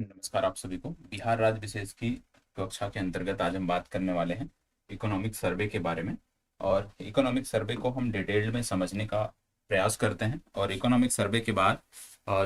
नमस्कार आप सभी को। बिहार राज्य विशेष की कक्षा के अंतर्गत आज हम बात करने वाले हैं इकोनॉमिक सर्वे के बारे में। और इकोनॉमिक सर्वे को हम डिटेल में समझने का प्रयास करते हैं। और इकोनॉमिक सर्वे के बाद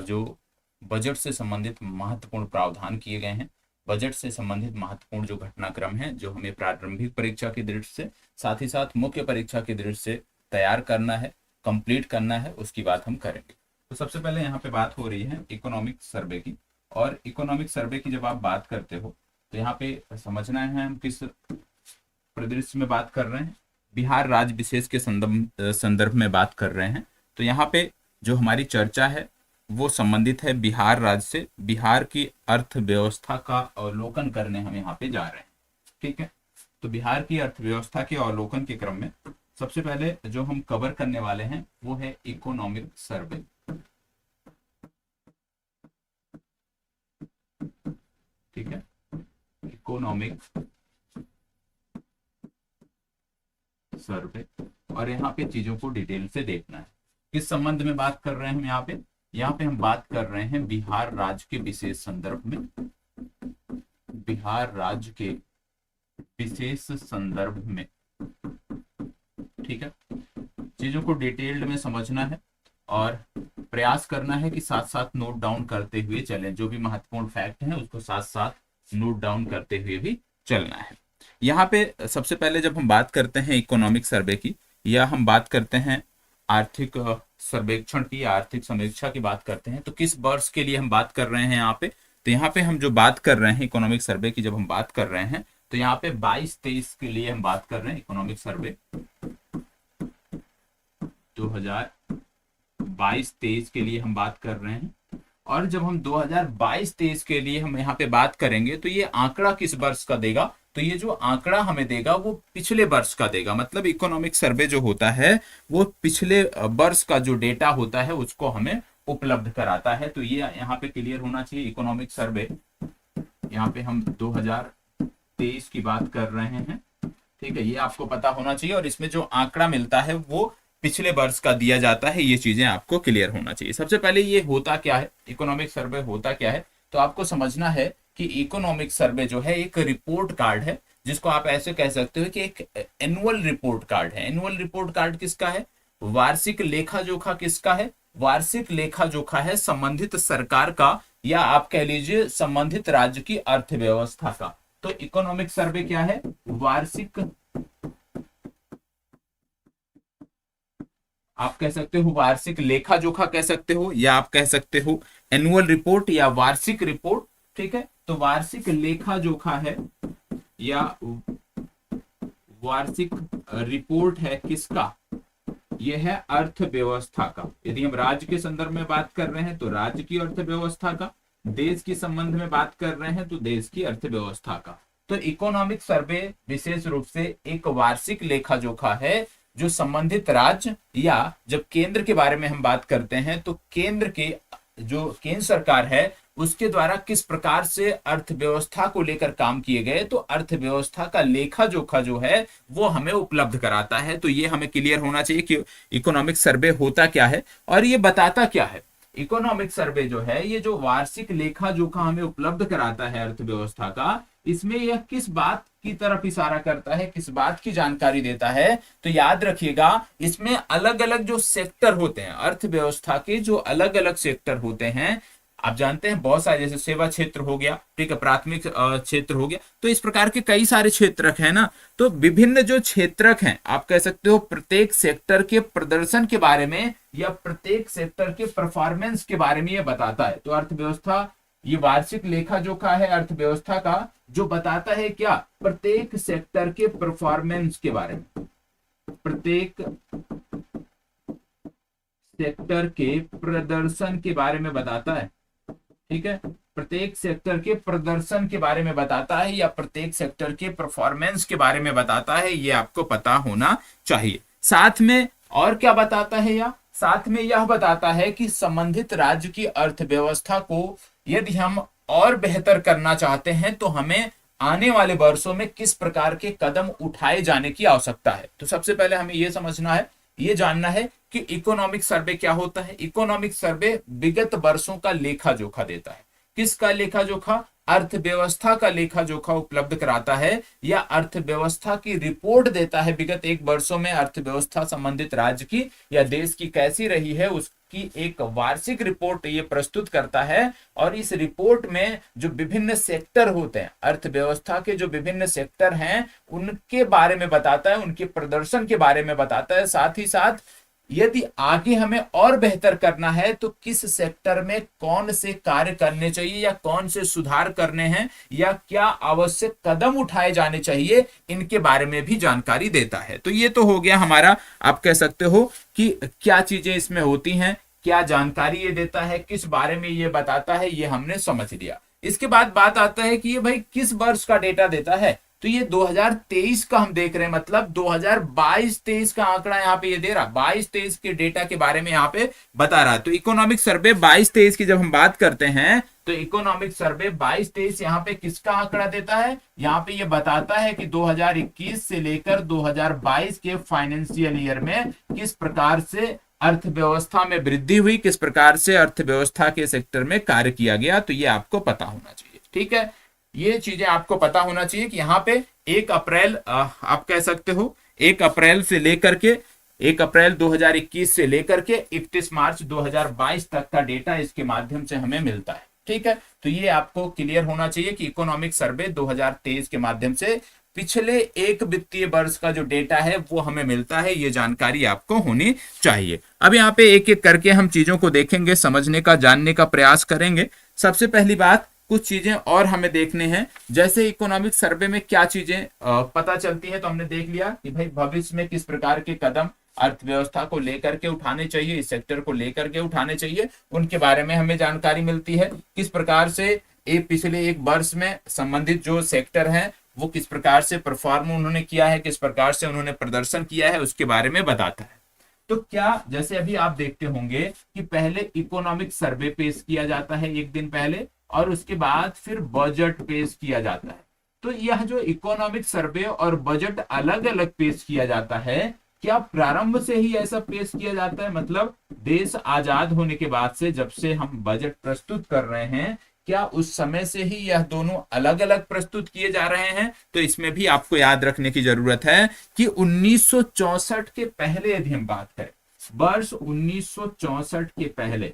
जो बजट से संबंधित महत्वपूर्ण प्रावधान किए गए हैं, बजट से संबंधित महत्वपूर्ण जो घटनाक्रम है जो हमें प्रारंभिक परीक्षा की दृष्टि से साथ ही साथ मुख्य परीक्षा की दृष्टि से तैयार करना है, कंप्लीट करना है, उसकी बात हम करेंगे। तो सबसे पहले यहाँ पे बात हो रही है इकोनॉमिक सर्वे की। और इकोनॉमिक सर्वे की जब आप बात करते हो तो यहाँ पे समझना है हम किस परिदृश्य में बात कर रहे हैं। बिहार राज्य विशेष के संदर्भ में बात कर रहे हैं। तो यहाँ पे जो हमारी चर्चा है वो संबंधित है बिहार राज्य से। बिहार की अर्थव्यवस्था का अवलोकन करने हम यहाँ पे जा रहे हैं। ठीक है, तो बिहार की अर्थव्यवस्था के अवलोकन के क्रम में सबसे पहले जो हम कवर करने वाले हैं वो है इकोनॉमिक सर्वे। ठीक है, इकोनॉमिक सर्वे। और यहाँ पे चीजों को डिटेल से देखना है। किस संबंध में बात कर रहे हैं हम यहाँ पे हम बात कर रहे हैं बिहार राज्य के विशेष संदर्भ में। बिहार राज्य के विशेष संदर्भ में। ठीक है, चीजों को डिटेल्ड में समझना है और प्रयास करना है कि साथ साथ नोट डाउन करते हुए चलें। जो भी महत्वपूर्ण फैक्ट है उसको साथ साथ नोट डाउन करते हुए भी चलना है। यहाँ पे सबसे पहले जब हम बात करते हैं इकोनॉमिक सर्वे की या हम बात करते हैं आर्थिक सर्वेक्षण की, आर्थिक समीक्षा की बात करते हैं, तो किस वर्ष के लिए हम बात कर रहे हैं यहाँ पे। तो यहाँ पे हम जो बात कर रहे हैं इकोनॉमिक सर्वे की, जब हम बात कर रहे हैं तो यहाँ पे 22-23 के लिए हम बात कर रहे हैं इकोनॉमिक सर्वे 2022-23 के लिए हम बात कर रहे हैं। और जब हम 2022-23 के लिए हम यहाँ पे बात करेंगे तो ये आंकड़ा किस वर्ष का देगा, तो ये जो आंकड़ा हमें देगा वो पिछले वर्ष का देगा। मतलब इकोनॉमिक सर्वे जो होता है वो पिछले वर्ष का जो डेटा होता है उसको हमें उपलब्ध कराता है। तो ये यहाँ पे क्लियर होना चाहिए। इकोनॉमिक सर्वे यहाँ पे हम 2023 की बात कर रहे हैं। ठीक है, ये आपको पता होना चाहिए। और इसमें जो आंकड़ा मिलता है वो पिछले वर्ष का दिया जाता है। ये चीजें आपको क्लियर होना चाहिए। सबसे पहले ये होता क्या है, इकोनॉमिक सर्वे होता क्या है, तो आपको समझना है कि इकोनॉमिक सर्वे जो है एक रिपोर्ट कार्ड है, जिसको आप ऐसे कह सकते हो कि एक एनुअल रिपोर्ट कार्ड है। एनुअल रिपोर्ट कार्ड किसका है? वार्षिक लेखा जोखा किसका है? वार्षिक लेखा जोखा है संबंधित सरकार का, या आप कह लीजिए संबंधित राज्य की अर्थव्यवस्था का। तो इकोनॉमिक सर्वे क्या है? वार्षिक, आप कह सकते हो वार्षिक लेखा जोखा कह सकते हो, या आप कह सकते हो एनुअल रिपोर्ट या वार्षिक रिपोर्ट। ठीक है, तो वार्षिक लेखा जोखा है या वार्षिक रिपोर्ट है किसका? यह है अर्थव्यवस्था का। यदि हम राज्य के संदर्भ में बात कर रहे हैं तो राज्य की अर्थव्यवस्था का, देश के संबंध में बात कर रहे हैं तो देश की अर्थव्यवस्था का। तो इकोनॉमिक सर्वे विशेष रूप से एक वार्षिक लेखा जोखा है जो संबंधित राज्य, या जब केंद्र के बारे में हम बात करते हैं तो केंद्र के जो केंद्र सरकार है उसके द्वारा किस प्रकार से अर्थव्यवस्था को लेकर काम किए गए, तो अर्थव्यवस्था का लेखा जोखा जो है वो हमें उपलब्ध कराता है। तो ये हमें क्लियर होना चाहिए कि इकोनॉमिक सर्वे होता क्या है और ये बताता क्या है। इकोनॉमिक सर्वे जो है ये जो वार्षिक लेखा जोखा हमें उपलब्ध कराता है अर्थव्यवस्था का, इसमें यह किस बात की तरफ इशारा करता है, किस बात की जानकारी देता है, तो याद रखिएगा इसमें अलग अलग जो सेक्टर होते हैं अर्थव्यवस्था के, जो अलग अलग सेक्टर होते हैं, आप जानते हैं बहुत सारे, जैसे सेवा क्षेत्र हो गया, ठीक है, प्राथमिक क्षेत्र हो गया, तो इस प्रकार के कई सारे क्षेत्रक है ना। तो विभिन्न जो क्षेत्रक हैं, आप कह सकते हो प्रत्येक सेक्टर के प्रदर्शन के बारे में या प्रत्येक सेक्टर के परफॉर्मेंस के बारे में ये बताता है। तो अर्थव्यवस्था, ये वार्षिक लेखा जोखा है अर्थव्यवस्था का, जो बताता है क्या? प्रत्येक सेक्टर के परफॉर्मेंस के बारे में, प्रत्येक सेक्टर के प्रदर्शन के बारे में बताता है। ठीक है, प्रत्येक सेक्टर के प्रदर्शन के बारे में बताता है या प्रत्येक सेक्टर के परफॉर्मेंस के बारे में बताता है, ये आपको पता होना चाहिए। साथ में और क्या बताता है? या साथ में यह बताता है कि संबंधित राज्य की अर्थव्यवस्था को यदि हम और बेहतर करना चाहते हैं तो हमें आने वाले वर्षों में किस प्रकार के कदम उठाए जाने की आवश्यकता है। तो सबसे पहले हमें यह समझना है, ये जानना है कि इकोनॉमिक सर्वे क्या होता है। इकोनॉमिक सर्वे विगत वर्षों का लेखा जोखा देता है किसका लेखा जोखा? अर्थव्यवस्था का लेखा जोखा उपलब्ध कराता है या अर्थव्यवस्था की रिपोर्ट देता है। विगत 1 वर्षों में अर्थव्यवस्था संबंधित राज्य की या देश की कैसी रही है उसकी एक वार्षिक रिपोर्ट ये प्रस्तुत करता है। और इस रिपोर्ट में जो विभिन्न सेक्टर होते हैं, अर्थव्यवस्था के जो विभिन्न सेक्टर हैं उनके बारे में बताता है, उनके प्रदर्शन के बारे में बताता है। साथ ही साथ यदि आगे हमें और बेहतर करना है तो किस सेक्टर में कौन से कार्य करने चाहिए या कौन से सुधार करने हैं या क्या आवश्यक कदम उठाए जाने चाहिए, इनके बारे में भी जानकारी देता है। तो ये तो हो गया हमारा, आप कह सकते हो कि क्या चीजें इसमें होती हैं, क्या जानकारी ये देता है, किस बारे में ये बताता है, ये हमने समझ लिया। इसके बाद बात आता है कि ये भाई किस वर्ष का डेटा देता है। तो ये 2023 का हम देख रहे हैं, मतलब 2022-23 का आंकड़ा यहाँ पे ये दे रहा, 22-23 के डेटा के बारे में यहाँ पे बता रहा है। तो इकोनॉमिक सर्वे 22-23 की जब हम बात करते हैं तो इकोनॉमिक सर्वे 22-23 यहाँ पे किसका आंकड़ा देता है? यहाँ पे ये बताता है कि 2021 से लेकर 2022 के फाइनेंशियल ईयर में किस प्रकार से अर्थव्यवस्था में वृद्धि हुई, किस प्रकार से अर्थव्यवस्था के सेक्टर में कार्य किया गया। तो ये आपको पता होना चाहिए, ठीक है। ये चीजें आपको पता होना चाहिए कि यहाँ पे 1 अप्रैल आप कह सकते हो 1 अप्रैल से लेकर के 1 अप्रैल 2021 से लेकर के 31 मार्च 2022 तक का डेटा इसके माध्यम से हमें मिलता है, ठीक है। तो ये आपको क्लियर होना चाहिए कि इकोनॉमिक सर्वे 2023 के माध्यम से पिछले एक वित्तीय वर्ष का जो डेटा है वो हमें मिलता है। ये जानकारी आपको होनी चाहिए। अब यहाँ पे एक एक करके हम चीजों को देखेंगे, समझने का, जानने का प्रयास करेंगे। सबसे पहली बात, कुछ चीजें और हमें देखने हैं। जैसे इकोनॉमिक सर्वे में क्या चीजें पता चलती है, तो हमने देख लिया कि भाई भविष्य में किस प्रकार के कदम अर्थव्यवस्था को लेकर के उठाने चाहिए, इस सेक्टर को लेकर के उठाने चाहिए, उनके बारे में हमें जानकारी मिलती है। किस प्रकार से पिछले 1 वर्ष में संबंधित जो सेक्टर हैं वो किस प्रकार से परफॉर्म उन्होंने किया है, किस प्रकार से उन्होंने प्रदर्शन किया है, उसके बारे में बताता है। तो क्या, जैसे अभी आप देखते होंगे कि पहले इकोनॉमिक सर्वे पेश किया जाता है 1 दिन पहले और उसके बाद फिर बजट पेश किया जाता है। तो यह जो इकोनॉमिक सर्वे और बजट अलग अलग पेश किया जाता है, क्या प्रारंभ से ही ऐसा पेश किया जाता है? मतलब देश आजाद होने के बाद से जब से हम बजट प्रस्तुत कर रहे हैं, क्या उस समय से ही यह दोनों अलग अलग प्रस्तुत किए जा रहे हैं? तो इसमें भी आपको याद रखने की जरूरत है कि 1964 के पहले यदि हम बात करें, वर्ष 1964 के पहले,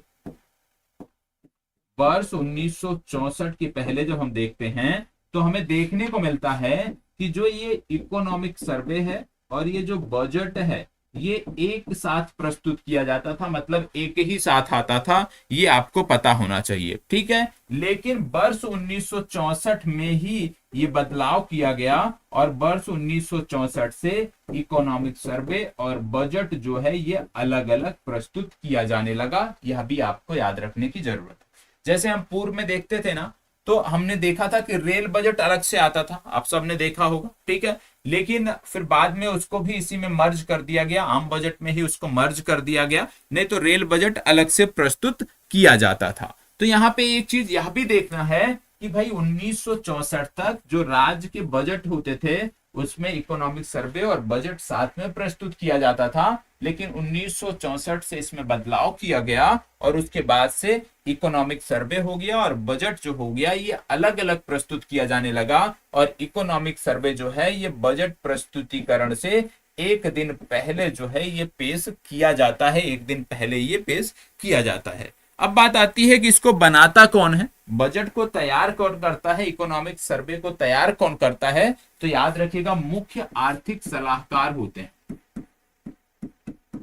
वर्ष 1964 के पहले जब हम देखते हैं तो हमें देखने को मिलता है कि जो ये इकोनॉमिक सर्वे है और ये जो बजट है ये एक साथ प्रस्तुत किया जाता था, मतलब एक ही साथ आता था। ये आपको पता होना चाहिए, ठीक है। लेकिन वर्ष 1964 में ही ये बदलाव किया गया और वर्ष 1964 से इकोनॉमिक सर्वे और बजट जो है ये अलग अलग प्रस्तुत किया जाने लगा। यह भी आपको याद रखने की जरूरत है। जैसे हम पूर्व में देखते थे ना, तो हमने देखा था कि रेल बजट अलग से आता था, आप सबने देखा होगा, ठीक है। लेकिन फिर बाद में उसको भी इसी में मर्ज कर दिया गया, आम बजट में ही उसको मर्ज कर दिया गया, नहीं तो रेल बजट अलग से प्रस्तुत किया जाता था। तो यहाँ पे एक चीज यह भी देखना है कि भाई 1964 तक जो राज्य के बजट होते थे उसमें इकोनॉमिक सर्वे और बजट साथ में प्रस्तुत किया जाता था। लेकिन 1964 से इसमें बदलाव किया गया और उसके बाद से इकोनॉमिक सर्वे हो गया और बजट जो हो गया ये अलग अलग प्रस्तुत किया जाने लगा। और इकोनॉमिक सर्वे जो है ये बजट प्रस्तुतिकरण से 1 दिन पहले जो है ये पेश किया जाता है, 1 दिन पहले ये पेश किया जाता है। अब बात आती है कि इसको बनाता कौन है, बजट को तैयार कौन करता है, इकोनॉमिक सर्वे को तैयार कौन करता है? तो याद रखिएगा मुख्य आर्थिक सलाहकार होते हैं।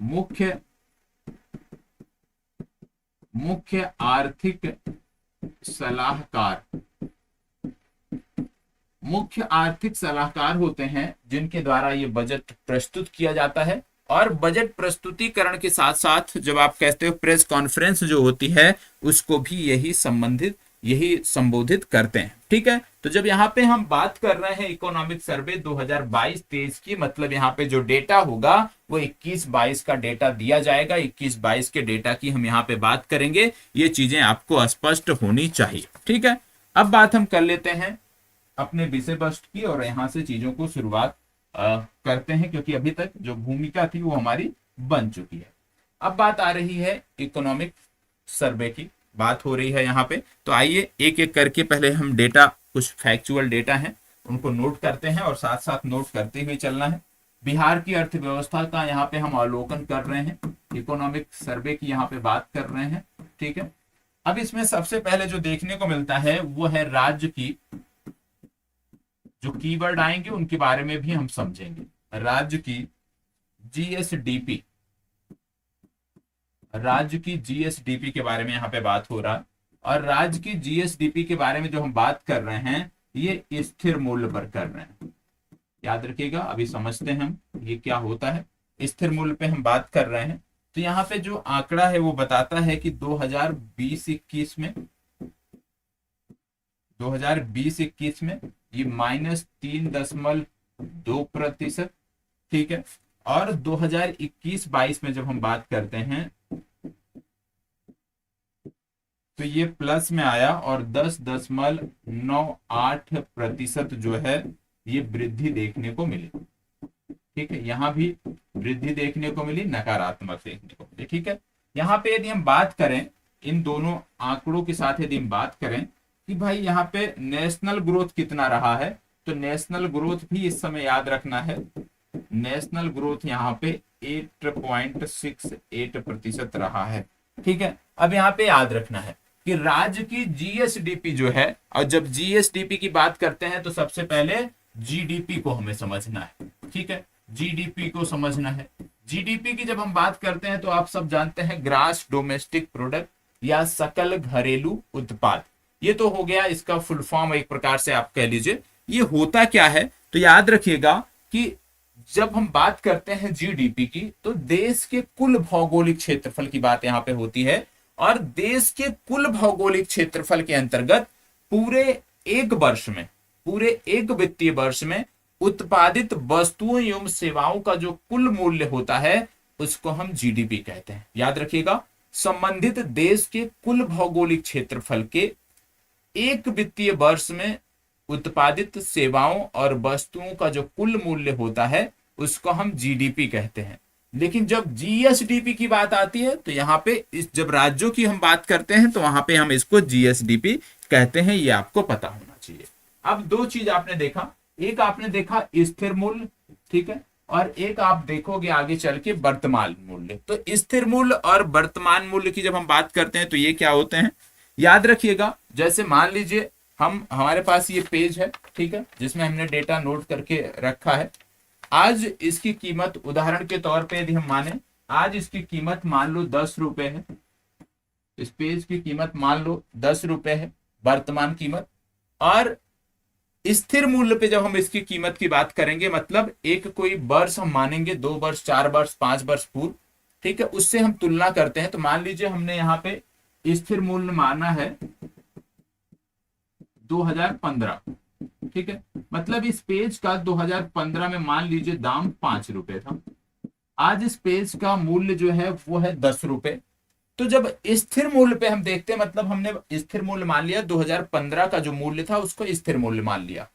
मुख्य आर्थिक सलाहकार, मुख्य आर्थिक सलाहकार होते हैं जिनके द्वारा ये बजट प्रस्तुत किया जाता है। और बजट प्रस्तुतिकरण के साथ साथ जब आप कहते हो प्रेस कॉन्फ्रेंस जो होती है उसको भी यही संबोधित करते हैं, ठीक है। तो जब यहाँ पे हम बात कर रहे हैं इकोनॉमिक सर्वे 2022-23 की, मतलब यहाँ पे जो डेटा होगा वो 21-22 का डेटा दिया जाएगा। 21-22 के डेटा की हम यहाँ पे बात करेंगे, ये चीजें आपको स्पष्ट होनी चाहिए, ठीक है। अब बात हम कर लेते हैं अपने विषय वस्तु की और यहाँ से चीजों को शुरुआत करते हैं, क्योंकि अभी तक जो भूमिका थी वो हमारी बन चुकी है। अब बात आ रही है इकोनॉमिक सर्वे की। बात हो रही है यहाँ पे। तो आइए एक एक करके पहले हम डेटा, कुछ फैक्चुअल डेटा हैं उनको नोट करते हैं और साथ साथ नोट करते हुए चलना है। बिहार की अर्थव्यवस्था का यहाँ पे हम अवलोकन कर रहे हैं, इकोनॉमिक सर्वे की यहाँ पे बात कर रहे हैं, ठीक है। अब इसमें सबसे पहले जो देखने को मिलता है वो है राज्य की, जो कीवर्ड आएंगे उनके बारे में भी हम समझेंगे। राज्य की जीएसडीपी, राज्य की जीएसडीपी के बारे में यहाँ पे बात हो रहा है। और राज्य की जीएसडीपी के बारे में जो हम बात कर रहे हैं ये स्थिर मूल्य पर कर रहे हैं, याद रखिएगा। अभी समझते हैं हम ये क्या होता है। स्थिर मूल्य पे हम बात कर रहे हैं। तो यहाँ पे जो आंकड़ा है वो बताता है कि 2020-21 में, 2020-21 में ये -3.2%, ठीक है। और 2021-22 में जब हम बात करते हैं तो ये प्लस में आया और 10.98% जो है ये वृद्धि देखने को मिली, ठीक है। यहां भी वृद्धि देखने को मिली, नकारात्मक देखने को मिली, ठीक है। यहाँ पे यदि हम बात करें इन दोनों आंकड़ों के साथ, यदि हम बात करें कि भाई यहाँ पे नेशनल ग्रोथ कितना रहा है, तो नेशनल ग्रोथ भी इस समय याद रखना है। नेशनल ग्रोथ यहाँ पे 8.68% रहा है, ठीक है। अब यहाँ पे याद रखना है कि राज्य की जीएसडीपी जो है, और जब जीएसडीपी की बात करते हैं तो सबसे पहले जीडीपी को हमें समझना है, ठीक है। जीडीपी को समझना है। जीडीपी की जब हम बात करते हैं तो आप सब जानते हैं ग्रास डोमेस्टिक प्रोडक्ट या सकल घरेलू उत्पाद। ये तो हो गया इसका फुल फॉर्म, एक प्रकार से आप कह लीजिए। ये होता क्या है, तो याद रखिएगा कि जब हम बात करते हैं जीडीपी की तो देश के कुल भौगोलिक क्षेत्रफल की बात यहां पे होती है। और देश के कुल भौगोलिक क्षेत्रफल के अंतर्गत पूरे एक वर्ष में, पूरे एक वित्तीय वर्ष में उत्पादित वस्तुओं एवं सेवाओं का जो कुल मूल्य होता है उसको हम जीडीपी कहते हैं। याद रखिएगा, संबंधित देश के कुल भौगोलिक क्षेत्रफल के एक वित्तीय वर्ष में उत्पादित सेवाओं और वस्तुओं का जो कुल मूल्य होता है उसको हम जीडीपी कहते हैं। लेकिन जब जीएसडीपी की बात आती है तो यहाँ पे जब राज्यों की हम बात करते हैं तो वहां पे हम इसको जीएसडीपी कहते हैं, ये आपको पता होना चाहिए। अब दो चीज आपने देखा, एक आपने देखा स्थिर मूल्य, ठीक है, और एक आप देखोगे आगे चल के वर्तमान मूल्य। तो स्थिर मूल्य और वर्तमान मूल्य की जब हम बात करते हैं तो ये क्या होते हैं, याद रखिएगा। जैसे मान लीजिए हमारे पास ये पेज है, ठीक है, जिसमें हमने डेटा नोट करके रखा है। आज इसकी कीमत, उदाहरण के तौर पे यदि हम माने, आज इसकी कीमत मान लो 10 रुपए है। इस पेज की कीमत मान लो 10 रुपए है, वर्तमान कीमत। और स्थिर मूल्य पे जब हम इसकी कीमत की बात करेंगे, मतलब एक कोई वर्ष हम मानेंगे, 2 वर्ष, 4 वर्ष, 5 वर्ष पूर्व, ठीक है, उससे हम तुलना करते हैं। तो मान लीजिए हमने यहाँ पे स्थिर मूल्य माना है 2015, ठीक है, मतलब इस पेज का 2015 में मान लीजिए दाम 5 रुपए था। आज इस पेज का मूल्य जो है वो है 10 रुपए। तो जब स्थिर मूल्य पे हम देखते हैं, मतलब हमने स्थिर मूल्य मान लिया, 2015 का जो मूल्य था उसको स्थिर मूल्य मान लिया।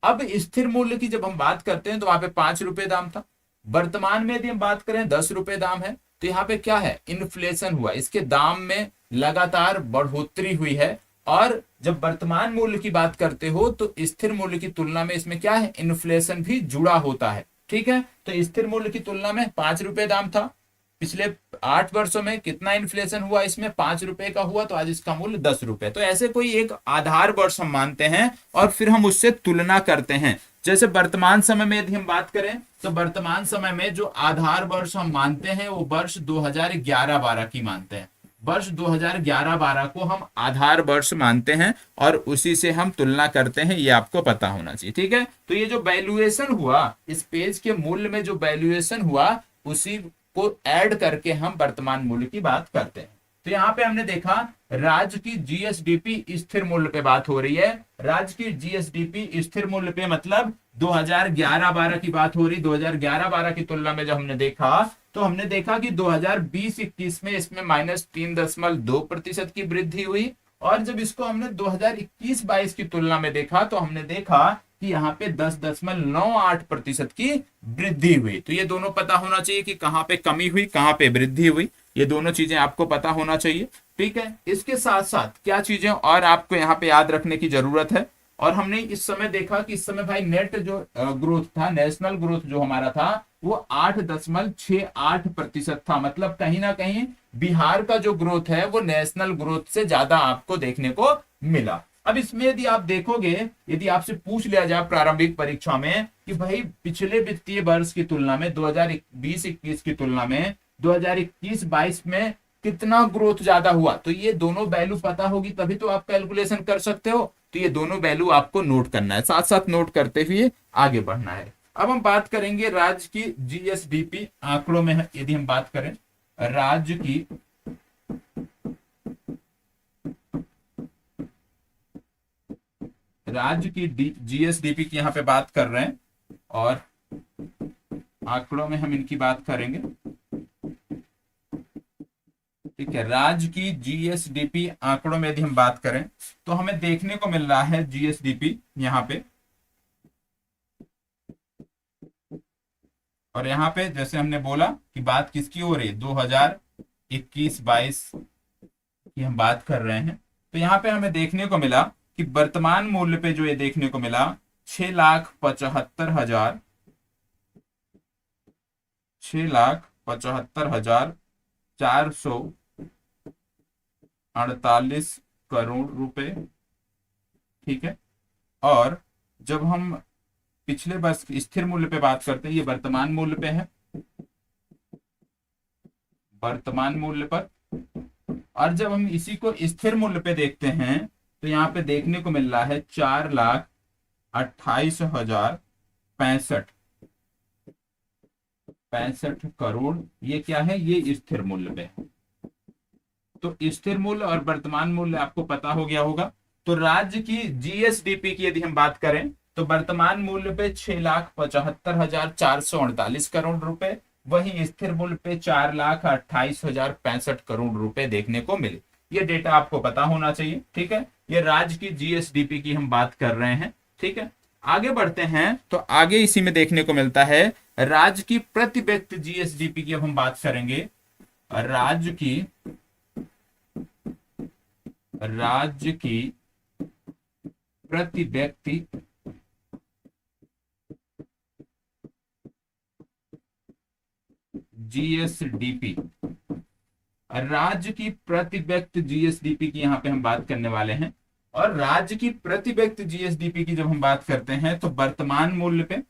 अब स्थिर मूल्य की जब हम बात करते हैं तो वहां पे 5 रुपए दाम था। वर्तमान में यदि हम बात करें 10 रुपए दाम है, तो यहाँ पे क्या है, इन्फ्लेशन हुआ, इसके दाम में लगातार बढ़ोतरी हुई है। और जब वर्तमान मूल्य की बात करते हो तो स्थिर मूल्य की तुलना में इसमें क्या है, इन्फ्लेशन भी जुड़ा होता है, ठीक है। तो स्थिर मूल्य की तुलना में 5 रुपए दाम था, पिछले 8 वर्षों में कितना इन्फ्लेशन हुआ, इसमें 5 रुपए का हुआ, तो आज इसका मूल्य 10 रुपए। तो ऐसे कोई एक आधार वर्ष हम मानते हैं और फिर हम उससे तुलना करते हैं। जैसे वर्तमान समय में यदि हम बात करें तो वर्तमान समय में जो आधार वर्ष हम मानते हैं वो वर्ष 2011-12 की मानते हैं। वर्ष 2011-12 को हम आधार वर्ष मानते हैं और उसी से हम तुलना करते हैं, ये आपको पता होना चाहिए, ठीक है। तो ये जो वैल्यूएशन हुआ, इस पेज के मूल्य में जो वैल्यूएशन हुआ उसी को ऐड करके हम वर्तमान मूल्य की बात करते हैं। तो यहाँ पे हमने देखा राज्य की जीएसडीपी स्थिर मूल्य पे बात हो रही है। राज्य की जीएसडीपी स्थिर मूल्य पे मतलब 2011-12 की बात हो रही। 2011-12 की तुलना में जब हमने देखा तो हमने देखा कि 2020-21 में इसमें -3.2% की वृद्धि हुई। और जब इसको हमने 2021-22 की तुलना में देखा तो हमने देखा कि यहाँ पे 10.98% की वृद्धि हुई। तो ये दोनों पता होना चाहिए कि कहाँ पे कमी हुई, कहाँ पे वृद्धि हुई। ये दोनों चीजें आपको पता होना चाहिए। ठीक है, इसके साथ साथ क्या चीजें और आपको यहाँ पे याद रखने की जरूरत है, और हमने इस समय देखा कि इस समय भाई नेट जो ग्रोथ था, नेशनल ग्रोथ जो हमारा था वो 8.68% था। मतलब कहीं ना कहीं बिहार का जो ग्रोथ है वो नेशनल ग्रोथ से ज्यादा आपको देखने को मिला। अब इसमें यदि आप देखोगे, यदि आपसे पूछ लिया जाए प्रारंभिक परीक्षा में कि भाई पिछले वित्तीय वर्ष की तुलना में 2020-21 की तुलना में 2021-22 में कितना ग्रोथ ज्यादा हुआ, तो ये दोनों वैल्यू पता होगी तभी तो आप कैलकुलेशन कर सकते हो। तो ये दोनों वैल्यू आपको नोट करना है, साथ साथ नोट करते हुए आगे बढ़ना है। अब हम बात करेंगे राज्य की जीएसडीपी आंकड़ों में, यदि हम बात करें राज्य की जीएसडीपी की यहाँ पे बात कर रहे हैं, और आंकड़ों में हम इनकी बात करेंगे। ठीक है, राज्य की जीएसडीपी आंकड़ों में यदि हम बात करें तो हमें देखने को मिल रहा है जीएसडीपी यहाँ पे, और यहाँ पे जैसे हमने बोला कि बात किसकी हो रही है, 2021-22 की हम बात कर रहे हैं। तो यहाँ पे हमें देखने को मिला कि वर्तमान मूल्य पे जो ये देखने को मिला 6,75,000 6,75,448 करोड़ रुपए। ठीक है, और जब हम पिछले वर्ष स्थिर मूल्य पे बात करते हैं, ये वर्तमान मूल्य पे है, वर्तमान मूल्य पर, और जब हम इसी को स्थिर मूल्य पे देखते हैं तो यहाँ पे देखने को मिल रहा है 4,28,065 करोड़। ये क्या है, ये स्थिर मूल्य पे है। तो स्थिर मूल्य और वर्तमान मूल्य आपको पता हो गया होगा। तो राज्य की जीएसडीपी की यदि हम बात करें तो वर्तमान मूल्य पे 6,75,448 करोड़ रुपए, वहीं स्थिर मूल्य पे 4,28,065 करोड़ रुपए देखने को मिले। ये डेटा आपको पता होना चाहिए। ठीक है, ये राज्य की जीएसडीपी की हम बात कर रहे हैं। ठीक है, आगे बढ़ते हैं तो आगे इसी में देखने को मिलता है राज्य की प्रति व्यक्ति जीएसडीपी की। अब हम बात करेंगे राज्य की प्रति व्यक्ति जीएसडीपी, राज्य की प्रति व्यक्ति जीएसडीपी की यहां पे हम बात करने वाले हैं। और राज्य की प्रति व्यक्ति जीएसडीपी की जब हम बात करते हैं तो वर्तमान मूल्य पे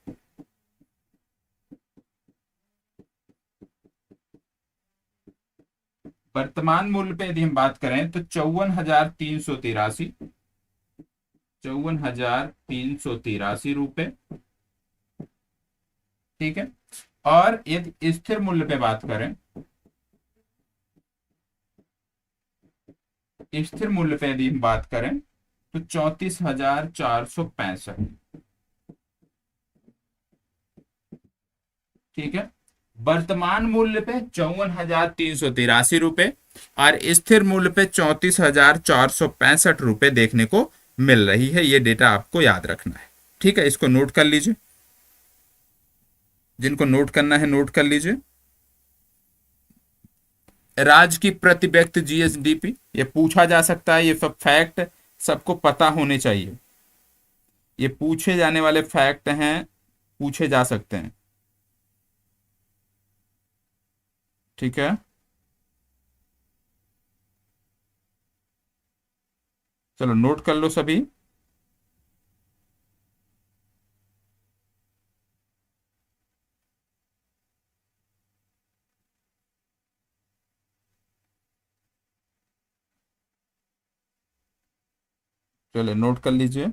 यदि हम बात करें तो 54,383 रुपए। ठीक है, और यदि स्थिर मूल्य पे बात करें, स्थिर मूल्य पे यदि हम बात करें तो 34,465। ठीक है, वर्तमान मूल्य पे 54,383 रुपए और स्थिर मूल्य पे 34,465 रुपए देखने को मिल रही है। ये डेटा आपको याद रखना है। ठीक है, इसको नोट कर लीजिए, जिनको नोट करना है नोट कर लीजिए। राज्य की प्रति व्यक्ति जीएसडीपी, ये पूछा जा सकता है, ये सब फैक्ट सबको पता होने चाहिए। ये पूछे जाने वाले फैक्ट हैं, पूछे जा सकते हैं। ठीक है, चलो नोट कर लो सभी। चलो नोट कर लीजिए।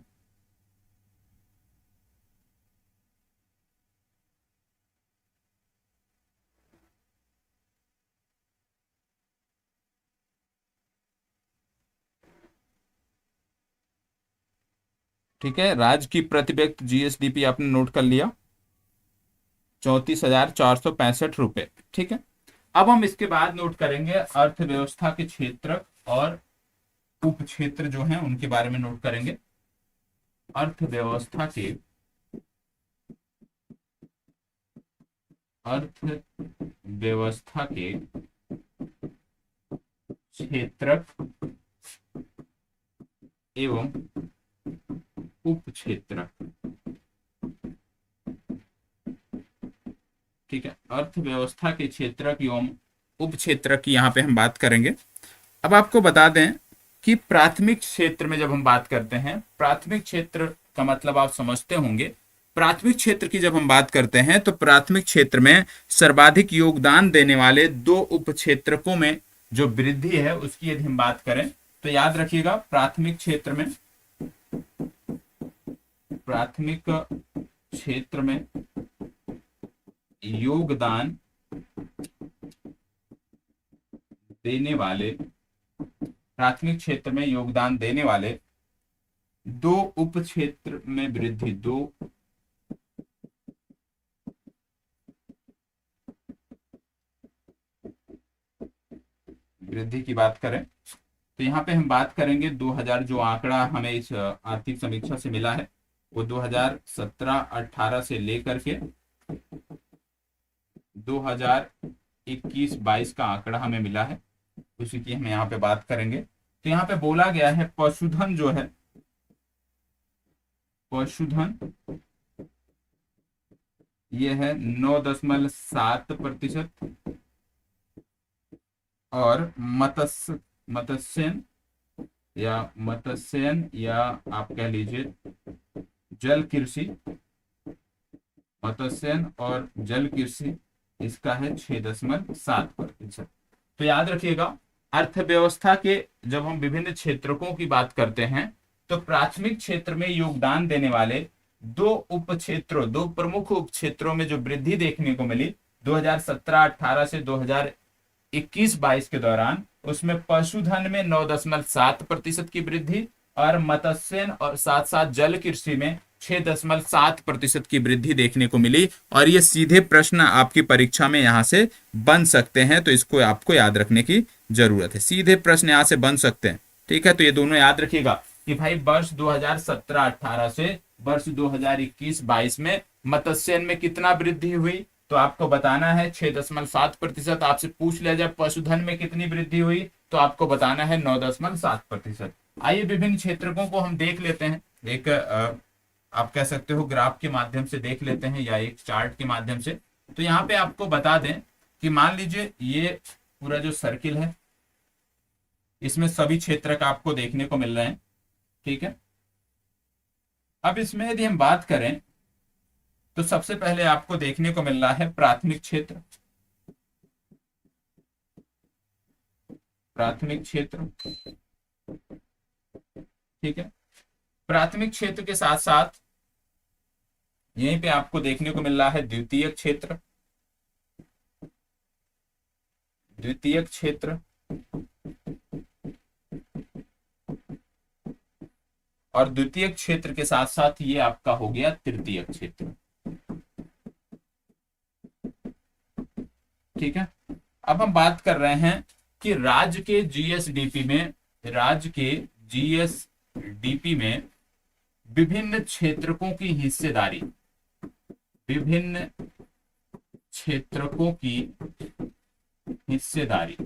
ठीक है, राज्य की प्रति व्यक्ति जीएसडीपी आपने नोट कर लिया, 34,465 रुपए। ठीक है, अब हम इसके बाद नोट करेंगे अर्थव्यवस्था के क्षेत्र और उप क्षेत्र जो हैं उनके बारे में नोट करेंगे। अर्थव्यवस्था के क्षेत्रक एवं उप क्षेत्रक। ठीक है, अर्थव्यवस्था के क्षेत्रक एवं उप क्षेत्रक की यहाँ पे हम बात करेंगे। अब आपको बता दें कि प्राथमिक क्षेत्र में जब हम बात करते हैं, प्राथमिक क्षेत्र का मतलब आप समझते होंगे। प्राथमिक क्षेत्र की जब हम बात करते हैं तो प्राथमिक क्षेत्र में सर्वाधिक योगदान देने वाले दो उप क्षेत्रकों में जो वृद्धि है उसकी यदि हम बात करें तो याद रखिएगा, प्राथमिक क्षेत्र में योगदान देने वाले प्राथमिक क्षेत्र में योगदान देने वाले दो उप क्षेत्र में वृद्धि, दो वृद्धि की बात करें तो यहाँ पे हम बात करेंगे 2000 जो आंकड़ा हमें इस आर्थिक समीक्षा से मिला है वो 2017-18 से लेकर के 2021-22 का आंकड़ा हमें मिला है, उसी की हम यहाँ पे बात करेंगे। तो यहाँ पे बोला गया है पशुधन जो है, पशुधन ये है 9.7% और मत्स्यन या आप कह लीजिए जल कृषि, मत्स्यन और जल कृषि इसका है 6.7%। तो याद रखिएगा, अर्थव्यवस्था के जब हम विभिन्न क्षेत्रकों की बात करते हैं तो प्राथमिक क्षेत्र में योगदान देने वाले दो उप क्षेत्रों, दो प्रमुख उप क्षेत्रों में जो वृद्धि देखने को मिली 2017-18 से 2021-22 के दौरान, उसमें पशुधन में 9.7% की वृद्धि और मत्स्यन और साथ साथ जल कृषि में 6.7% की वृद्धि देखने को मिली। और ये सीधे प्रश्न आपकी परीक्षा में यहां से बन सकते हैं, तो इसको आपको याद रखने की जरूरत है। सीधे प्रश्न यहां से बन सकते हैं। ठीक है, तो ये दोनों याद रखिएगा कि भाई वर्ष 2017-18 से वर्ष 2021-22 में मत्स्यन में कितना वृद्धि हुई, तो आपको बताना है 6.7%। आपसे पूछ लिया जाए पशुधन में कितनी वृद्धि हुई, तो आपको बताना है 9.7%। आइए विभिन्न क्षेत्रकों को हम देख लेते हैं, एक आप कह सकते हो ग्राफ के माध्यम से देख लेते हैं या एक चार्ट के माध्यम से। तो यहाँ पे आपको बता दें कि मान लीजिए ये पूरा जो सर्किल है इसमें सभी क्षेत्र का आपको देखने को मिल रहे हैं। ठीक है, अब इसमें यदि हम बात करें तो सबसे पहले आपको देखने को मिल रहा है प्राथमिक क्षेत्र, प्राथमिक क्षेत्र। ठीक है, प्राथमिक क्षेत्र के साथ साथ यहीं पे आपको देखने को मिल रहा है द्वितीयक क्षेत्र, द्वितीयक क्षेत्र और द्वितीयक क्षेत्र के साथ साथ ये आपका हो गया तृतीयक क्षेत्र। ठीक है, अब हम बात कर रहे हैं कि राज्य के जीएसडीपी में, राज्य के जीएसडीपी में विभिन्न क्षेत्रकों की हिस्सेदारी, विभिन्न क्षेत्रकों की हिस्सेदारी।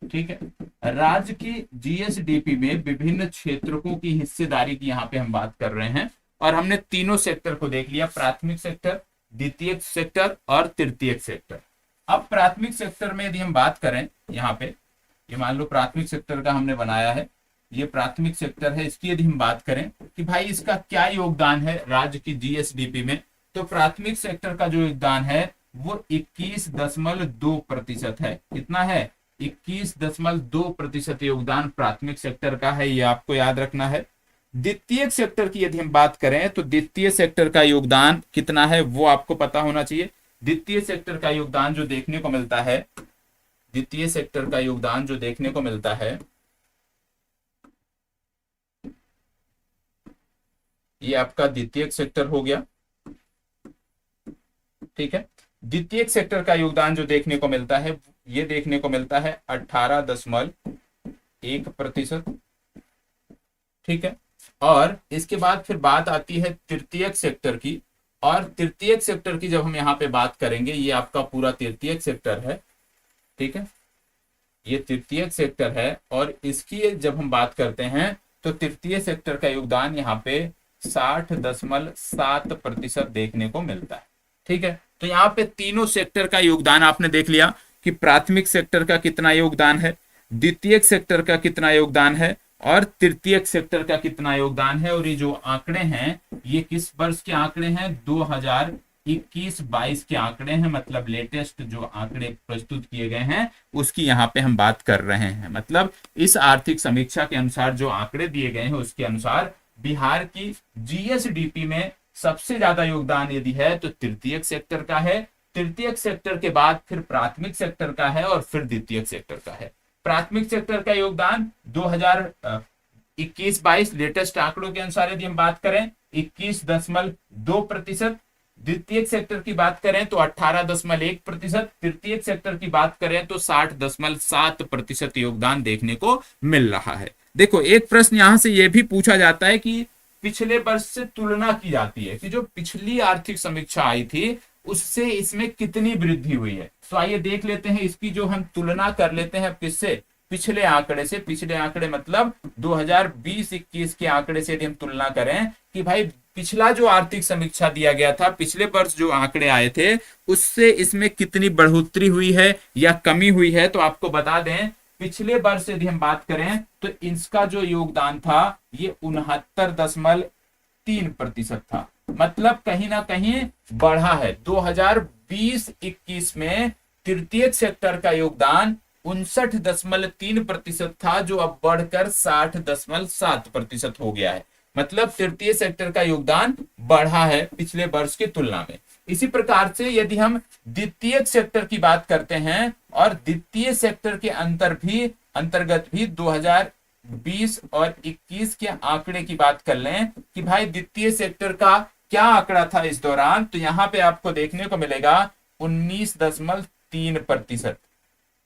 ठीक है, राज्य की जीएसडीपी में विभिन्न क्षेत्रकों की हिस्सेदारी की यहाँ पे हम बात कर रहे हैं और हमने तीनों सेक्टर को देख लिया, प्राथमिक सेक्टर, द्वितीयक सेक्टर और तृतीयक सेक्टर। अब प्राथमिक सेक्टर में यदि हम बात करें, यहाँ पे ये मान लो प्राथमिक सेक्टर का हमने बनाया है, ये प्राथमिक सेक्टर है, इसकी यदि हम बात करें कि भाई इसका क्या योगदान है राज्य की जीएसडीपी में, तो प्राथमिक सेक्टर का जो योगदान है वो 21.2% है। कितना है? 21.2% योगदान प्राथमिक सेक्टर का है, ये आपको याद रखना है। द्वितीय सेक्टर की यदि हम बात करें तो द्वितीय सेक्टर का योगदान कितना है वो आपको पता होना चाहिए। द्वितीय सेक्टर का योगदान जो देखने को मिलता है, द्वितीय सेक्टर का योगदान जो देखने को मिलता है, ये आपका द्वितीय सेक्टर हो गया। ठीक है, द्वितीय सेक्टर का योगदान जो देखने को मिलता है, ये देखने को मिलता है 18.1%। ठीक है, और इसके बाद फिर बात आती है तृतीयक सेक्टर की, और तृतीयक सेक्टर की जब हम यहाँ पे बात करेंगे, ये आपका पूरा तृतीयक सेक्टर है। ठीक है, ये तृतीयक सेक्टर है और इसकी जब हम बात करते हैं तो तृतीय सेक्टर का योगदान यहाँ पे 60.7% देखने को मिलता है। ठीक है, तो यहाँ पे तीनों सेक्टर का योगदान आपने देख लिया कि प्राथमिक सेक्टर का कितना योगदान है, द्वितीयक सेक्टर का कितना योगदान है और तृतीयक सेक्टर का कितना योगदान है। और ये जो आंकड़े हैं ये किस वर्ष के आंकड़े हैं, 2021-22 के आंकड़े हैं, मतलब लेटेस्ट जो आंकड़े प्रस्तुत किए गए हैं उसकी यहाँ पे हम बात कर रहे हैं। मतलब इस आर्थिक समीक्षा के अनुसार जो आंकड़े दिए गए हैं उसके अनुसार बिहार की जीएसडीपी में सबसे ज्यादा योगदान यदि है तो तृतीयक सेक्टर का है, तृतीयक सेक्टर के बाद फिर प्राथमिक सेक्टर का है और फिर द्वितीयक सेक्टर का है। प्राथमिक सेक्टर का योगदान 2021-22 लेटेस्ट आंकड़ों के अनुसार यदि हम बात करें 21.2%, द्वितीयक सेक्टर की बात करें तो 18.1%, तृतीयक सेक्टर की बात करें तो 60.7% योगदान देखने को मिल रहा है। देखो एक प्रश्न यहां से यह भी पूछा जाता है कि पिछले वर्ष से तुलना की जाती है कि जो पिछली आर्थिक समीक्षा आई थी उससे इसमें कितनी वृद्धि हुई है। तो आइए देख लेते हैं इसकी जो हम तुलना कर लेते हैं किससे, पिछले आंकड़े से। पिछले आंकड़े मतलब 2020-21 के आंकड़े से यदि हम तुलना करें कि भाई पिछला जो आर्थिक समीक्षा दिया गया था, पिछले वर्ष जो आंकड़े आए थे उससे इसमें कितनी बढ़ोतरी हुई है या कमी हुई है। तो आपको बता दें पिछले वर्ष यदि हम बात करें तो इसका जो योगदान था ये 69.3% था, मतलब कहीं ना कहीं बढ़ा है। 2020-21 में तृतीयक सेक्टर का योगदान 59.3% था जो अब बढ़कर 60.7% हो गया है, मतलब तृतीय सेक्टर का योगदान बढ़ा है पिछले वर्ष की तुलना में। इसी प्रकार से यदि हम द्वितीयक सेक्टर की बात करते हैं और द्वितीय सेक्टर के अंतर्गत भी 2020 और 21 के आंकड़े की बात कर लें कि भाई द्वितीय सेक्टर का क्या आंकड़ा था इस दौरान, तो यहां पे आपको देखने को मिलेगा 19.3%।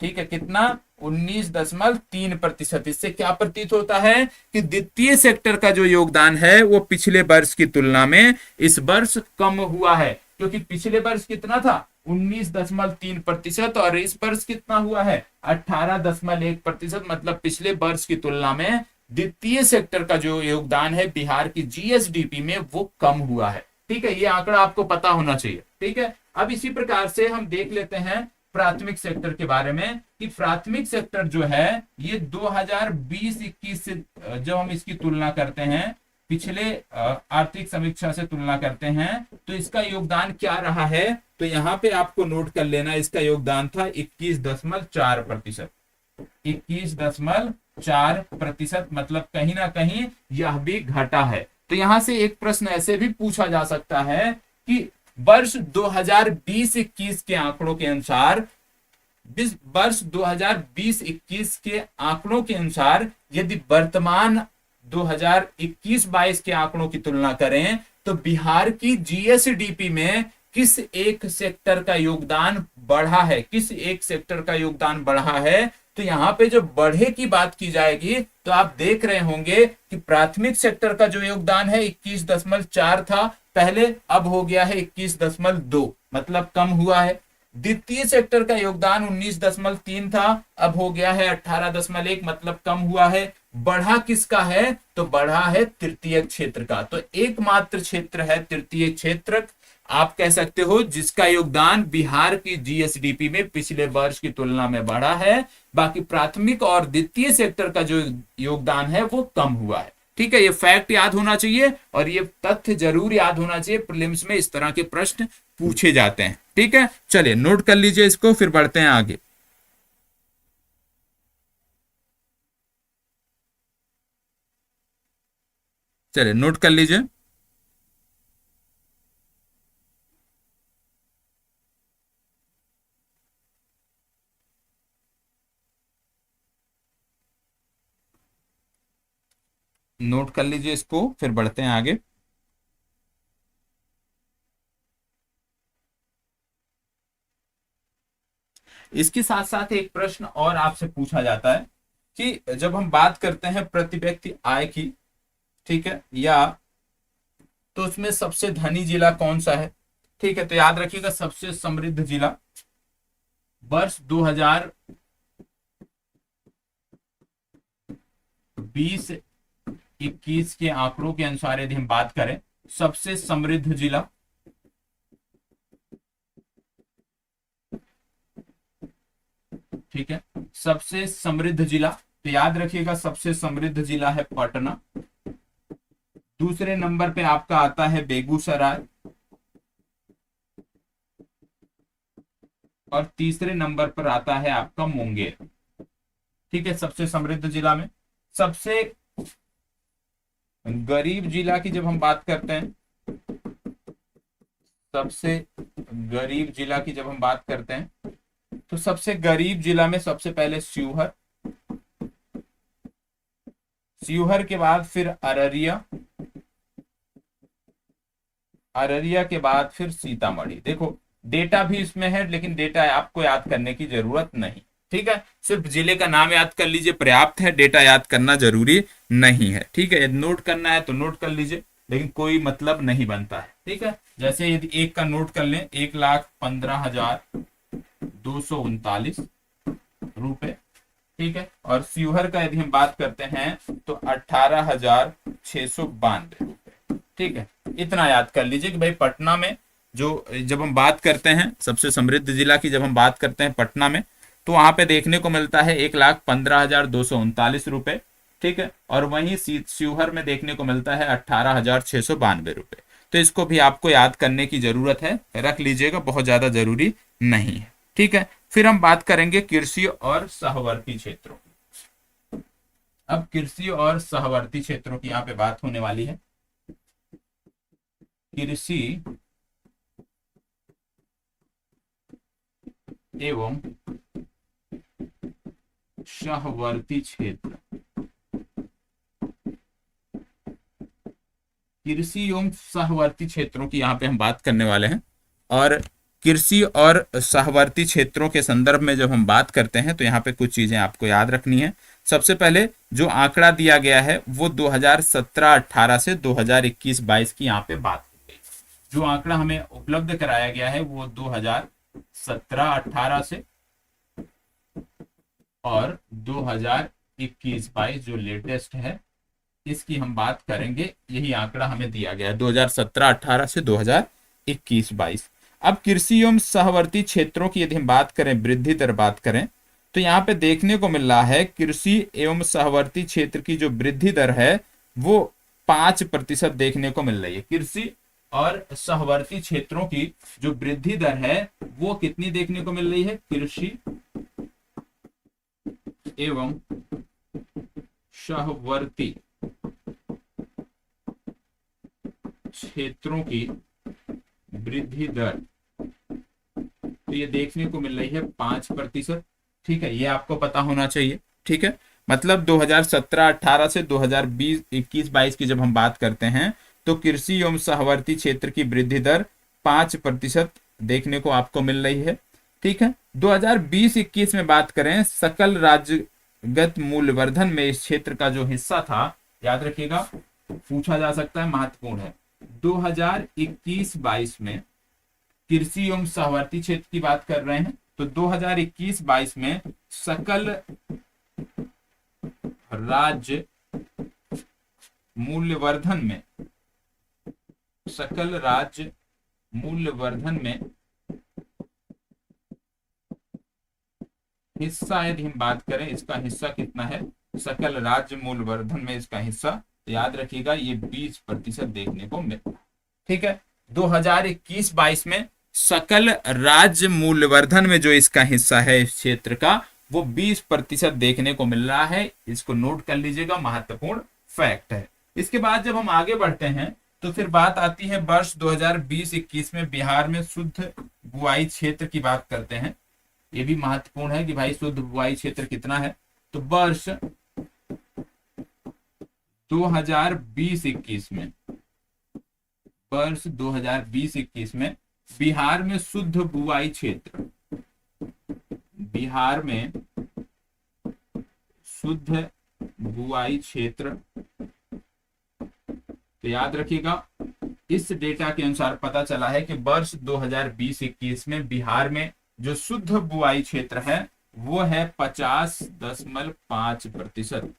ठीक है, कितना, 19.3%। इससे क्या प्रतीत होता है कि द्वितीय सेक्टर का जो योगदान है वो पिछले वर्ष की तुलना में इस वर्ष कम हुआ है, क्योंकि पिछले वर्ष कितना था 19.3% और इस वर्ष कितना हुआ है 18.1%। मतलब पिछले वर्ष की तुलना में द्वितीय सेक्टर का जो योगदान है बिहार की जीएसडीपी में वो कम हुआ है। ठीक है, ये आंकड़ा आपको पता होना चाहिए। ठीक है, अब इसी प्रकार से हम देख लेते हैं प्राथमिक सेक्टर के बारे में कि प्राथमिक सेक्टर जो है ये 2020-21 से जब हम इसकी तुलना करते हैं, पिछले आर्थिक समीक्षा से तुलना करते हैं तो इसका योगदान क्या रहा है, तो यहां पे आपको नोट कर लेना इसका योगदान था 21.4%। 21.4%, मतलब कहीं ना कहीं यह भी घटा है। तो यहां से एक प्रश्न ऐसे भी पूछा जा सकता है कि वर्ष 2020-21 के आंकड़ों के अनुसार, वर्ष 2020-21 के आंकड़ों के अनुसार यदि वर्तमान 2021-22 के आंकड़ों की तुलना करें तो बिहार की जीएसडीपी में किस एक सेक्टर का योगदान बढ़ा है, किस एक सेक्टर का योगदान बढ़ा है। तो यहाँ पे जो बढ़े की बात की जाएगी तो आप देख रहे होंगे कि प्राथमिक सेक्टर का जो योगदान है 21.4 था पहले, अब हो गया है 21.2, मतलब कम हुआ है। द्वितीय सेक्टर का योगदान 19.3 था, अब हो गया है 18.1, मतलब कम हुआ है। बढ़ा किसका है, तो बढ़ा है तृतीय क्षेत्र का। तो एकमात्र क्षेत्र है तृतीय क्षेत्र, आप कह सकते हो, जिसका योगदान बिहार की जीएसडीपी में पिछले वर्ष की तुलना में बढ़ा है। बाकी प्राथमिक और द्वितीय सेक्टर का जो योगदान है वो कम हुआ है। ठीक है, ये फैक्ट याद होना चाहिए और ये तथ्य जरूर याद होना चाहिए, प्रीलिम्स में इस तरह के प्रश्न पूछे जाते हैं। ठीक है, चलिए नोट कर लीजिए इसको, फिर बढ़ते हैं आगे। चलिए नोट कर लीजिए। नोट कर लीजिए इसको, फिर बढ़ते हैं आगे। इसके साथ साथ एक प्रश्न और आपसे पूछा जाता है कि जब हम बात करते हैं प्रति व्यक्ति आय की, ठीक है, या तो उसमें सबसे धनी जिला कौन सा है। ठीक है, तो याद रखिएगा सबसे समृद्ध जिला वर्ष 2021 के आंकड़ों के अनुसार यदि हम बात करें, सबसे समृद्ध जिला, ठीक है, सबसे समृद्ध जिला, तो याद रखिएगा सबसे समृद्ध जिला है पटना। दूसरे नंबर पे आपका आता है बेगूसराय, और तीसरे नंबर पर आता है आपका मुंगेर। ठीक है, सबसे समृद्ध जिला में। सबसे गरीब जिला की जब हम बात करते हैं, सबसे गरीब जिला की जब हम बात करते हैं, तो सबसे गरीब जिला में सबसे पहले शिवहर, शिवहर के बाद फिर अररिया, अररिया के बाद फिर सीतामढ़ी। देखो डेटा भी इसमें है, लेकिन डेटा आपको याद करने की जरूरत नहीं। ठीक है, सिर्फ जिले का नाम याद कर लीजिए, पर्याप्त है, डेटा याद करना जरूरी नहीं है। ठीक है, यदि नोट करना है तो नोट कर लीजिए, लेकिन कोई मतलब नहीं बनता है। ठीक है, जैसे यदि एक का नोट कर लें, 1,15,239 रुपए। ठीक है, और शिवहर का यदि हम बात करते हैं तो 18,692 रुपए। ठीक है, इतना याद कर लीजिए कि भाई पटना में जो, जब हम बात करते हैं सबसे समृद्ध जिला की, जब हम बात करते हैं पटना में, तो वहां पे देखने को मिलता है 1,15,239 रुपए। ठीक है, और वहीं शिवहर में देखने को मिलता है 18,692 रुपए। तो इसको भी आपको याद करने की जरूरत है, रख लीजिएगा, बहुत ज्यादा जरूरी नहीं है। ठीक है, फिर हम बात करेंगे कृषि और सहवर्ती क्षेत्रों की। अब कृषि और सहवर्ती क्षेत्रों की यहाँ पे बात होने वाली है। कृषि एवं सहवर्ती क्षेत्र, कृषि एवं सहवर्ती क्षेत्रों की यहाँ पे हम बात करने वाले हैं। और कृषि और सहवर्ती क्षेत्रों के संदर्भ में जब हम बात करते हैं तो यहाँ पे कुछ चीजें आपको याद रखनी है। सबसे पहले जो आंकड़ा दिया गया है वो 2017-18 से 2021-22 की यहाँ पे बात की गई। जो आंकड़ा हमें उपलब्ध कराया गया है वो 2017-18 से और 2021-22 जो लेटेस्ट है इसकी हम बात करेंगे। यही आंकड़ा हमें दिया गया है 2017-18 से 2021-22। अब कृषि एवं सहवर्ती क्षेत्रों की यदि हम बात करें, वृद्धि दर बात करें, तो यहाँ पे देखने को मिल रहा है कृषि एवं सहवर्ती क्षेत्र की जो वृद्धि दर है वो 5% देखने को मिल रही है। कृषि और सहवर्ती क्षेत्रों की जो वृद्धि दर है वो कितनी देखने को मिल रही है? कृषि एवं सहवर्ती क्षेत्रों की वृद्धि दर, तो ये देखने को मिल रही है 5%। ठीक है, ये आपको पता होना चाहिए। ठीक है, मतलब 2017-18 से 2020-21-22 की जब हम बात करते हैं तो कृषि एवं सहवर्ती क्षेत्र की वृद्धि दर 5% देखने को आपको मिल रही है। ठीक है, 2020-21 में बात करें, सकल राज्यगत मूल्यवर्धन में इस क्षेत्र का जो हिस्सा था, याद रखिएगा, पूछा जा सकता है, महत्वपूर्ण है। 2021-22 में कृषि एवं सहवर्ती क्षेत्र की बात कर रहे हैं, तो 2021-22 में सकल राज्य मूल्यवर्धन में, सकल राज्य मूल्यवर्धन में हिस्सा यदि हम बात करें, इसका हिस्सा कितना है? सकल राज्य मूल्यवर्धन में इसका हिस्सा, याद रखिएगा, ये 20% देखने को मिलता है। ठीक है, 2021-22 में सकल राज्य मूल्यवर्धन में जो इसका हिस्सा है इस क्षेत्र का, वो 20% देखने को मिल रहा है। इसको नोट कर लीजिएगा, महत्वपूर्ण फैक्ट है। इसके बाद जब हम आगे बढ़ते हैं तो फिर बात आती है वर्ष 2020-21 में बिहार में शुद्ध बुआई क्षेत्र की बात करते हैं। ये भी महत्वपूर्ण है कि भाई शुद्ध बुआई क्षेत्र कितना है। तो वर्ष 2020-21 में, वर्ष 2020-21 में बिहार में शुद्ध बुआई क्षेत्र, बिहार में शुद्ध बुआई क्षेत्र, तो याद रखिएगा, इस डेटा के अनुसार पता चला है कि वर्ष 2020-21 में बिहार में जो शुद्ध बुआई क्षेत्र है वो है 50.5%।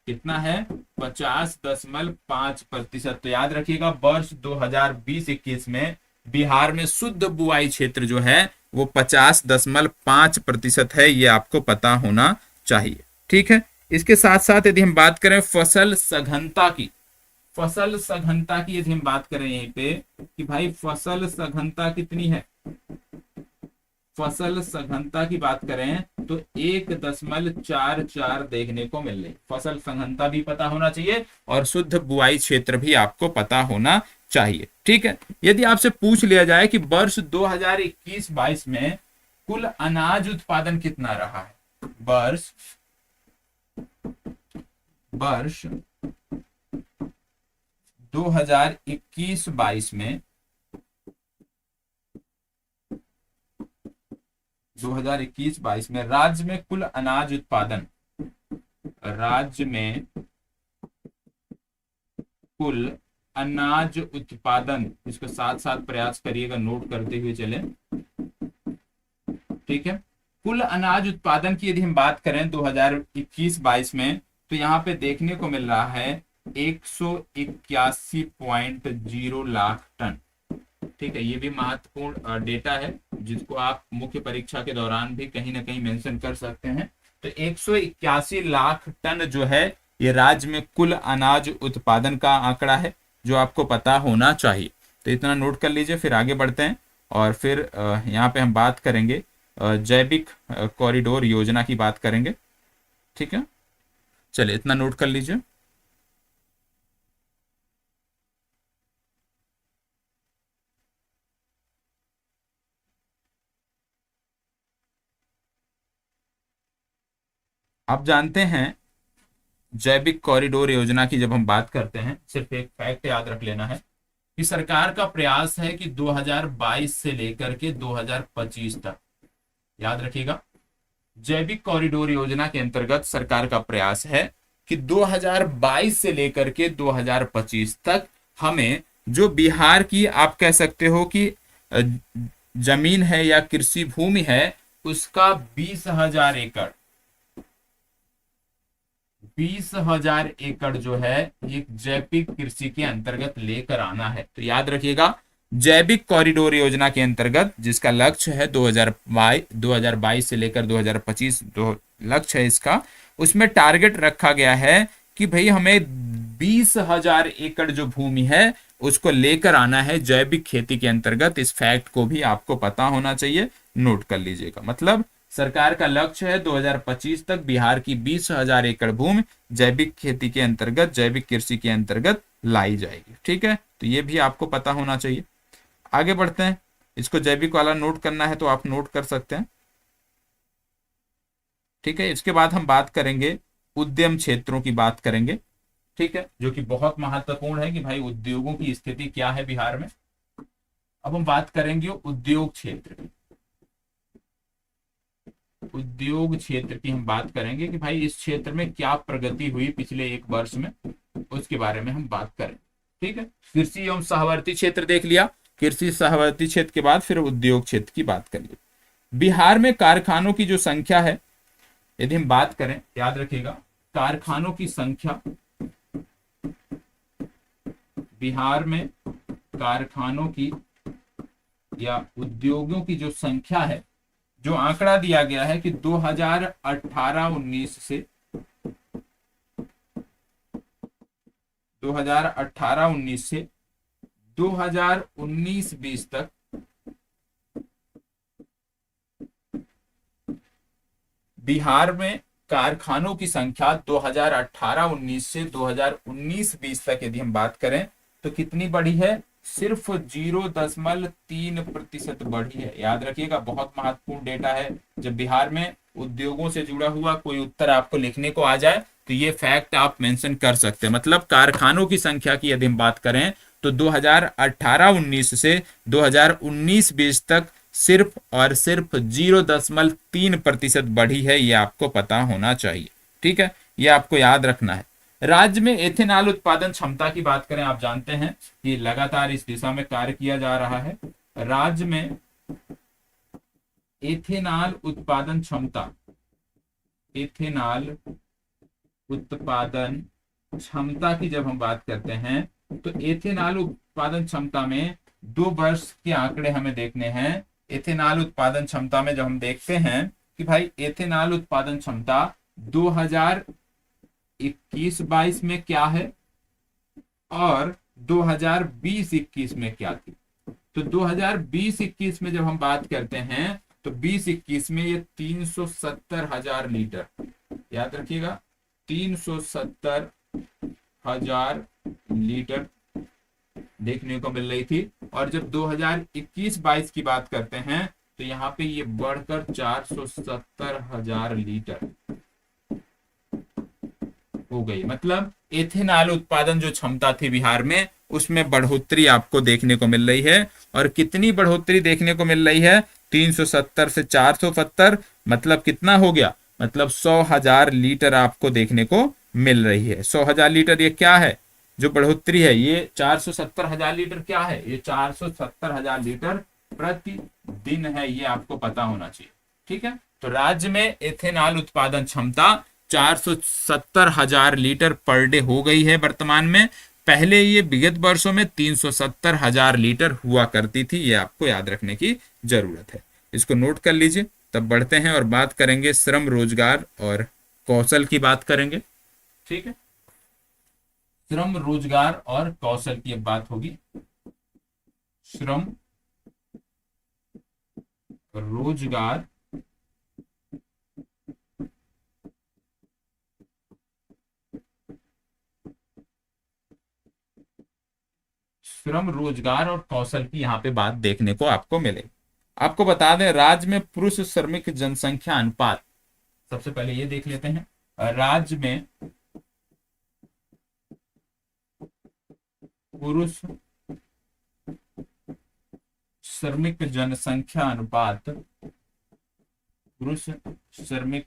कितना है? 50.5%। तो याद रखिएगा वर्ष 2020-21 में बिहार में शुद्ध बुआई क्षेत्र जो है वो 50.5% है, ये आपको पता होना चाहिए। ठीक है, इसके साथ साथ यदि हम बात करें फसल सघनता की, फसल सघनता की यदि हम बात करें यहीं पे कि भाई फसल सघनता कितनी है, फसल सघनता की बात करें तो 1.44 देखने को मिल रही। फसल सघनता भी पता होना चाहिए और शुद्ध बुआई क्षेत्र भी आपको पता होना चाहिए। ठीक है, यदि आपसे पूछ लिया जाए कि वर्ष 2021-22 में कुल अनाज उत्पादन कितना रहा है, वर्ष 2021-22 में 2021-22 में राज्य में कुल अनाज उत्पादन, राज्य में कुल अनाज उत्पादन, इसको साथ साथ प्रयास करिएगा नोट करते हुए चले। ठीक है, कुल अनाज उत्पादन की यदि हम बात करें 2021-22 में तो यहाँ पे देखने को मिल रहा है 181.0 लाख टन। ठीक है, ये भी महत्वपूर्ण डेटा है जिसको आप मुख्य परीक्षा के दौरान भी कहीं ना कहीं मेंशन कर सकते हैं। तो 181 लाख टन जो है ये राज्य में कुल अनाज उत्पादन का आंकड़ा है जो आपको पता होना चाहिए। तो इतना नोट कर लीजिए, फिर आगे बढ़ते हैं और फिर यहाँ पे हम बात करेंगे जैविक कॉरिडोर योजना की बात करेंगे। ठीक है, चलिए इतना नोट कर लीजिए। आप जानते हैं जैविक कॉरिडोर योजना की जब हम बात करते हैं, सिर्फ एक फैक्ट याद रख लेना है कि सरकार का प्रयास है कि 2022 से लेकर के 2025 तक, याद रखिएगा, जैविक कॉरिडोर योजना के अंतर्गत सरकार का प्रयास है कि 2022 से लेकर के 2025 तक हमें जो बिहार की आप कह सकते हो कि जमीन है या कृषि भूमि है उसका 20,000 एकड़ जो है ये जैविक कृषि के अंतर्गत लेकर आना है। तो याद रखिएगा जैविक कॉरिडोर योजना के अंतर्गत जिसका लक्ष्य है 2022 से लेकर 2025 लक्ष्य है इसका, उसमें टारगेट रखा गया है कि भाई हमें 20,000 एकड़ जो भूमि है उसको लेकर आना है जैविक खेती के अंतर्गत। इस फैक्ट को भी आपको पता होना चाहिए, नोट कर लीजिएगा। मतलब सरकार का लक्ष्य है 2025 तक बिहार की 20,000 एकड़ भूमि जैविक खेती के अंतर्गत, जैविक कृषि के अंतर्गत लाई जाएगी। ठीक है, तो ये भी आपको पता होना चाहिए। आगे बढ़ते हैं, इसको जैविक वाला नोट करना है तो आप नोट कर सकते हैं। ठीक है, इसके बाद हम बात करेंगे उद्यम क्षेत्रों की बात करेंगे। ठीक है, जो कि बहुत महत्वपूर्ण है कि भाई उद्योगों की स्थिति क्या है बिहार में। अब हम बात करेंगे उद्योग क्षेत्र की, उद्योग क्षेत्र की हम बात करेंगे कि भाई इस क्षेत्र में क्या प्रगति हुई पिछले एक वर्ष में, उसके बारे में हम बात करें। ठीक है, कृषि एवं सहवर्ती क्षेत्र देख लिया, कृषि सहवर्ती क्षेत्र के बाद फिर उद्योग क्षेत्र की बात करिए। बिहार में कारखानों की जो संख्या है यदि हम बात करें, याद रखिएगा कारखानों की संख्या, बिहार में कारखानों की या उद्योगों की जो संख्या है, जो आंकड़ा दिया गया है कि 2018-19 से 2019-20 तक बिहार में कारखानों की संख्या 2018-19 से 2019-20 तक यदि हम बात करें तो कितनी बढ़ी है? सिर्फ 0.3% बढ़ी है। याद रखिएगा बहुत महत्वपूर्ण डेटा है। जब बिहार में उद्योगों से जुड़ा हुआ कोई उत्तर आपको लिखने को आ जाए तो ये फैक्ट आप मेंशन कर सकते हैं। मतलब कारखानों की संख्या की यदि हम बात करें तो 2018-19 से 2019-20 तक सिर्फ और सिर्फ 0.3% बढ़ी है, ये आपको पता होना चाहिए। ठीक है, ये आपको याद रखना है। राज्य में एथेनॉल उत्पादन क्षमता की बात करें, आप जानते हैं कि लगातार इस दिशा में कार्य किया जा रहा है। राज्य में एथेनॉल उत्पादन क्षमता, एथेनॉल उत्पादन क्षमता की जब हम बात करते हैं तो एथेनॉल उत्पादन क्षमता में 2 वर्ष के आंकड़े हमें देखने हैं। एथेनॉल उत्पादन क्षमता में जब हम देखते हैं कि भाई एथेनॉल उत्पादन क्षमता 2021-22 में क्या है और 2020-21 में क्या थी। तो 2020-21 में जब हम बात करते हैं तो 20-21 में ये 370,000 लीटर, याद रखिएगा 370,000 लीटर देखने को मिल रही थी। और जब 2021-22 की बात करते हैं तो यहाँ पे ये बढ़कर 470,000 लीटर हो गई। मतलब एथेनॉल उत्पादन जो क्षमता थी बिहार में उसमें बढ़ोतरी आपको देखने को मिल रही है। और कितनी बढ़ोतरी देखने को मिल रही है, 370 से 470, मतलब कितना हो गया, मतलब 100,000 लीटर आपको देखने को मिल रही है। 100,000 लीटर ये क्या है, जो बढ़ोतरी है ये 470,000 लीटर क्या है, ये 470,000 लीटर प्रतिदिन है, ये आपको पता होना चाहिए। ठीक है, तो राज्य में एथेनॉल उत्पादन क्षमता 470,000 लीटर पर डे हो गई है वर्तमान में। पहले ये विगत वर्षों में 370,000 लीटर हुआ करती थी, ये आपको याद रखने की जरूरत है। इसको नोट कर लीजिए। तब बढ़ते हैं और बात करेंगे श्रम, रोजगार और कौशल की बात करेंगे। ठीक है, श्रम, रोजगार और कौशल की अब बात होगी। श्रम, रोजगार श्रम, रोजगार और कौशल की यहाँ पे बात देखने को आपको मिलेगी। आपको बता दें राज्य में पुरुष श्रमिक जनसंख्या अनुपात, सबसे पहले ये देख लेते हैं। राज्य में पुरुष श्रमिक जनसंख्या अनुपात, पुरुष श्रमिक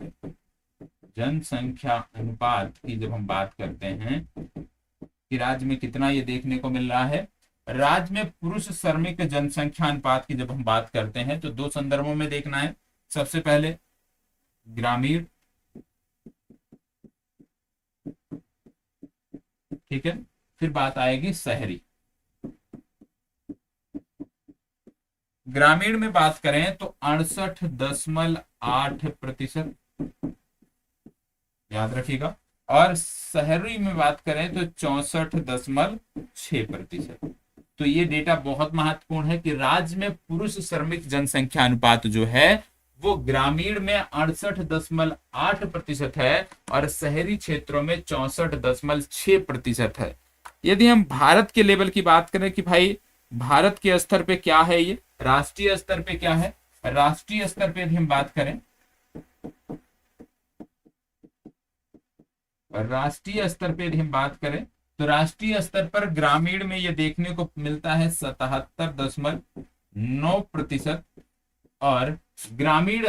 जनसंख्या अनुपात की जब हम बात करते हैं कि राज्य में कितना ये देखने को मिल रहा है। राज्य में पुरुष श्रमिक जनसंख्या अनुपात की जब हम बात करते हैं तो 2 संदर्भों में देखना है। सबसे पहले ग्रामीण, ठीक है, फिर बात आएगी शहरी। ग्रामीण में बात करें तो 68.8%, याद रखिएगा। और शहरी में बात करें तो 64.6%। तो ये डेटा बहुत महत्वपूर्ण है कि राज्य में पुरुष श्रमिक जनसंख्या अनुपात जो है वो ग्रामीण में 68.8% है और शहरी क्षेत्रों में 64.6% है। यदि हम भारत के लेवल की बात करें कि भाई भारत के स्तर पे क्या है, ये राष्ट्रीय स्तर पे क्या है, राष्ट्रीय स्तर पे यदि हम बात करें, राष्ट्रीय स्तर पे यदि हम बात करें तो राष्ट्रीय स्तर पर ग्रामीण में ये देखने को मिलता है 77.9% और ग्रामीण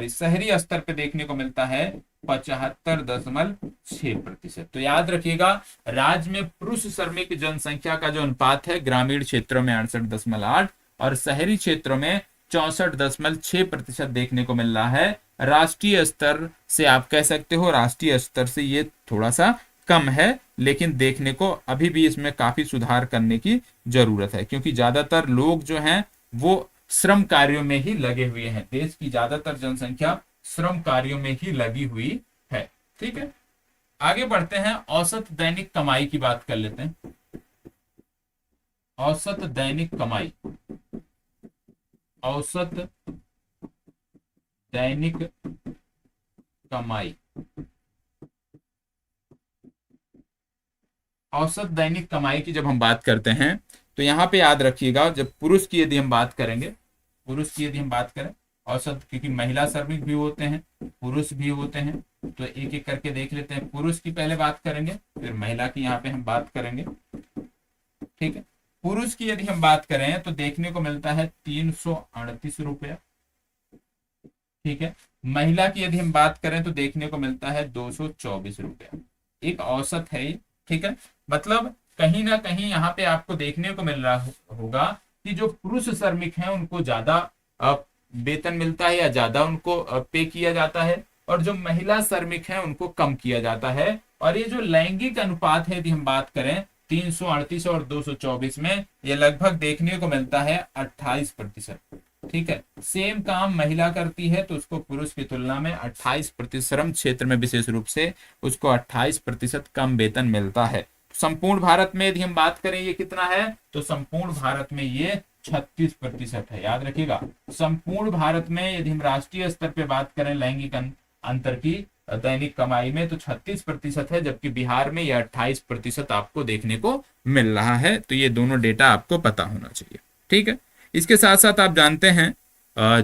शहरी स्तर पे देखने को मिलता है 75.6%। तो याद रखिएगा राज्य में पुरुष श्रमिक जनसंख्या का जो अनुपात है ग्रामीण क्षेत्रों में 68.8 और शहरी क्षेत्रों में 64.6% देखने को मिल रहा है। राष्ट्रीय स्तर से आप कह सकते हो राष्ट्रीय स्तर से ये थोड़ा सा कम है, लेकिन देखने को अभी भी इसमें काफी सुधार करने की जरूरत है, क्योंकि ज्यादातर लोग जो हैं वो श्रम कार्यों में ही लगे हुए हैं। देश की ज्यादातर जनसंख्या श्रम कार्यों में ही लगी हुई है। ठीक है, आगे बढ़ते हैं, औसत दैनिक कमाई की बात कर लेते हैं। औसत दैनिक कमाई, औसत दैनिक कमाई, औसत दैनिक कमाई की जब हम बात करते हैं तो यहां पे याद रखिएगा, जब पुरुष की यदि हम बात करेंगे, पुरुष की यदि हम बात करें औसत, क्योंकि महिला श्रमिक भी होते हैं पुरुष भी होते हैं, तो एक एक करके देख लेते हैं। पुरुष की पहले बात करेंगे फिर महिला की यहाँ पे हम बात करेंगे। ठीक है, पुरुष की यदि हम बात करें तो देखने को मिलता है 338 रुपया। ठीक है, महिला की यदि हम बात करें तो देखने को मिलता है 224 रुपया। एक औसत है ये। ठीक है, मतलब कहीं ना कहीं यहाँ पे आपको देखने को मिल रहा होगा कि जो पुरुष श्रमिक हैं उनको ज्यादा वेतन मिलता है या ज्यादा उनको पे किया जाता है, और जो महिला श्रमिक हैं उनको कम किया जाता है। और ये जो लैंगिक अनुपात है यदि हम बात करें 338 और 224 में, ये लगभग देखने को मिलता है 28%। ठीक है, सेम काम महिला करती है तो उसको पुरुष की तुलना में 28% श्रम क्षेत्र में विशेष रूप से उसको 28% कम वेतन मिलता है। संपूर्ण भारत में यदि हम बात करें ये कितना है, तो संपूर्ण भारत में ये 36% है। याद रखिएगा, संपूर्ण भारत में यदि हम राष्ट्रीय स्तर पे बात करें लैंगिक अंतर की दैनिक कमाई में तो 36% है, जबकि बिहार में यह 28% आपको देखने को मिल रहा है। तो ये दोनों डेटा आपको पता होना चाहिए। ठीक है, इसके साथ साथ आप जानते हैं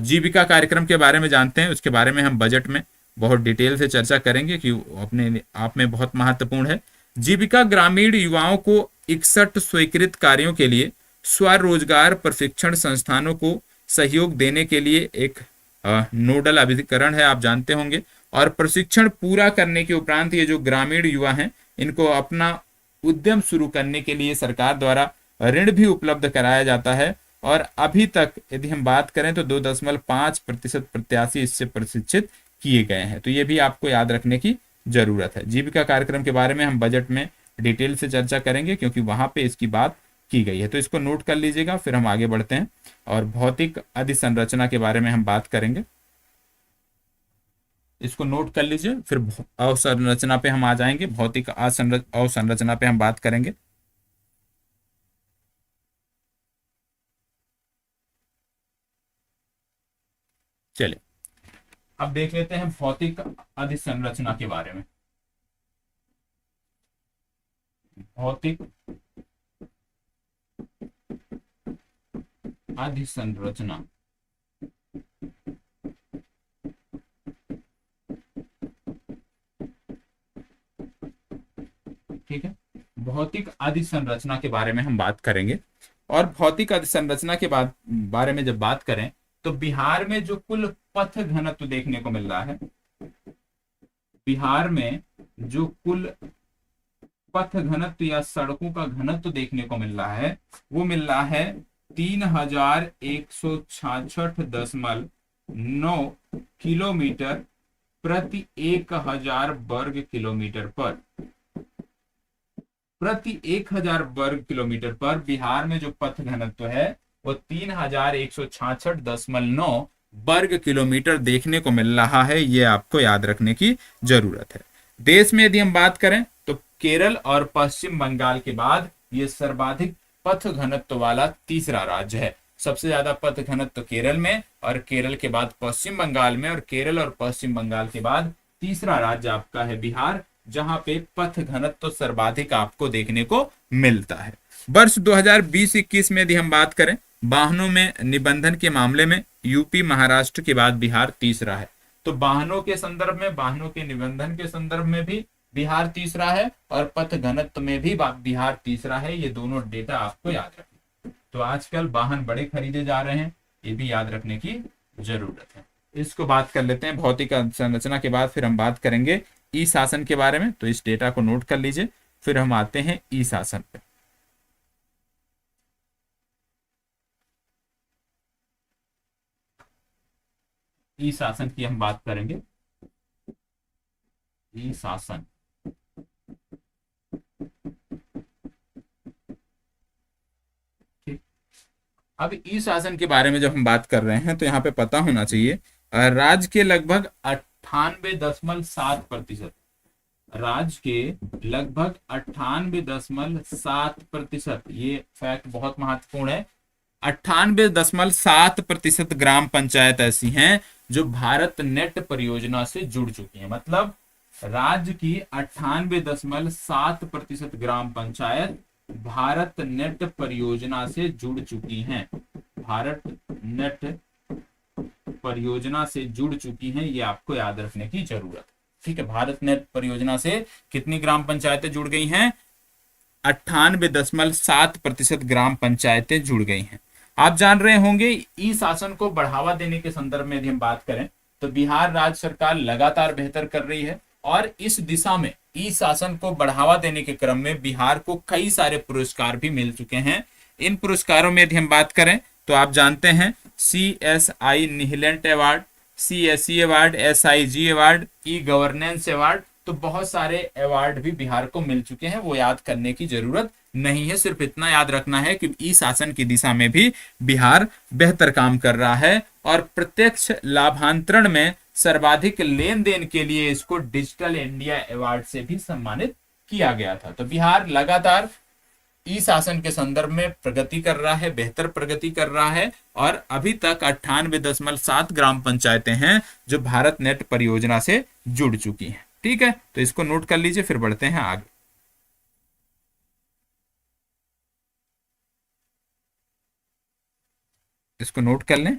जीविका कार्यक्रम के बारे में जानते हैं, उसके बारे में हम बजट में बहुत डिटेल से चर्चा करेंगे कि अपने आप में बहुत महत्वपूर्ण है। जीविका ग्रामीण युवाओं को 61 स्वीकृत कार्यों के लिए स्वरोजगार प्रशिक्षण संस्थानों को सहयोग देने के लिए एक नोडल अभिकरण है, आप जानते होंगे। और प्रशिक्षण पूरा करने के उपरांत ये जो ग्रामीण युवा हैं इनको अपना उद्यम शुरू करने के लिए सरकार द्वारा ऋण भी उपलब्ध कराया जाता है। और अभी तक यदि हम बात करें तो 2.5% प्रत्याशी इससे प्रशिक्षित किए गए हैं। तो ये भी आपको याद रखने की जरूरत है। जीविका कार्यक्रम के बारे में हम बजट में डिटेल से चर्चा करेंगे क्योंकि वहां पे इसकी बात की गई है, तो इसको नोट कर लीजिएगा। फिर हम आगे बढ़ते हैं और भौतिक अधिसंरचना के बारे में हम बात करेंगे, इसको नोट कर लीजिए। फिर अवसंरचना पे हम आ जाएंगे, भौतिक अवसंरचना पे हम बात करेंगे। चलिए अब देख लेते हैं भौतिक अधिसंरचना के बारे में। भौतिक अधिसंरचना, ठीक है, भौतिक अधिसंरचना के बारे में हम बात करेंगे। और भौतिक अधिसंरचना के बारे में जब बात करें तो बिहार में जो कुल पथ घनत्व देखने को मिल रहा है, बिहार में जो कुल पथ घनत्व या सड़कों का घनत्व देखने को मिल रहा है वो मिल रहा है 3166.9 किलोमीटर प्रति 1000 वर्ग किलोमीटर पर। प्रति 1000 वर्ग किलोमीटर पर बिहार में जो पथ घनत्व है वो 3166.9 वर्ग किलोमीटर देखने को मिल रहा है। ये आपको याद रखने की जरूरत है। देश में यदि हम बात करें तो केरल और पश्चिम बंगाल के बाद ये सर्वाधिक पथ घनत्व वाला तीसरा राज्य है। सबसे ज्यादा पथ घनत्व केरल में और केरल के बाद पश्चिम बंगाल में और केरल और पश्चिम बंगाल के बाद तीसरा राज्य आपका है बिहार, जहां पे पथ घनत्व सर्वाधिक आपको देखने को मिलता है। वर्ष 2020-21 में यदि हम बात करें वाहनों में निबंधन के मामले में यूपी महाराष्ट्र के बाद बिहार तीसरा है। तो वाहनों के संदर्भ में, वाहनों के निबंधन के संदर्भ में भी बिहार तीसरा है और पथ घनत्व में भी बिहार तीसरा है। ये दोनों डेटा आपको याद रखना। तो आजकल वाहन बड़े खरीदे जा रहे हैं, ये भी याद रखने की जरूरत है। इसको बात कर लेते हैं भौतिक संरचना के बाद फिर हम बात करेंगे ई शासन के बारे में। तो इस डेटा को नोट कर लीजिए। फिर हम आते हैं ई शासन पे। ई शासन की हम बात करेंगे। ई शासन, ठीक। अब ई शासन के बारे में जब हम बात कर रहे हैं तो यहाँ पे पता होना चाहिए राज्य के लगभग 98.7%, राज्य के लगभग 98.7%, ये फैक्ट बहुत महत्वपूर्ण है। 98.7% ग्राम पंचायत ऐसी हैं जो भारत नेट परियोजना से जुड़ चुकी हैं। मतलब राज्य की 98.7% ग्राम पंचायत भारत नेट परियोजना से जुड़ चुकी हैं। भारत नेट परियोजना से जुड़ चुकी हैं, ये आपको याद रखने की जरूरत है। ठीक है, भारत नेट परियोजना से कितनी ग्राम पंचायतें जुड़ गई हैं? 98.7% ग्राम पंचायतें जुड़ गई हैं। आप जान रहे होंगे ई शासन को बढ़ावा देने के संदर्भ में यदि हम बात करें तो बिहार राज्य सरकार लगातार बेहतर कर रही है और इस दिशा में ई शासन को बढ़ावा देने के क्रम में बिहार को कई सारे पुरस्कार भी मिल चुके हैं। इन पुरस्कारों में यदि हम बात करें तो आप जानते हैं CSI Nihilent award, CSE award, SIG award, E governance award. तो बहुत सारे अवार्ड भी बिहार को मिल चुके हैं, वो याद करने की जरूरत नहीं है। सिर्फ इतना याद रखना है कि ई शासन की दिशा में भी बिहार बेहतर काम कर रहा है। और प्रत्यक्ष लाभांतरण में सर्वाधिक लेन देन के लिए इसको डिजिटल इंडिया अवार्ड से भी सम्मानित किया गया था। तो बिहार लगातार ई शासन के संदर्भ में प्रगति कर रहा है, बेहतर प्रगति कर रहा है। और अभी तक 98.7 ग्राम पंचायतें हैं जो भारत नेट परियोजना से जुड़ चुकी हैं। ठीक है, तो इसको नोट कर लीजिए, फिर बढ़ते हैं आगे। इसको नोट कर लें।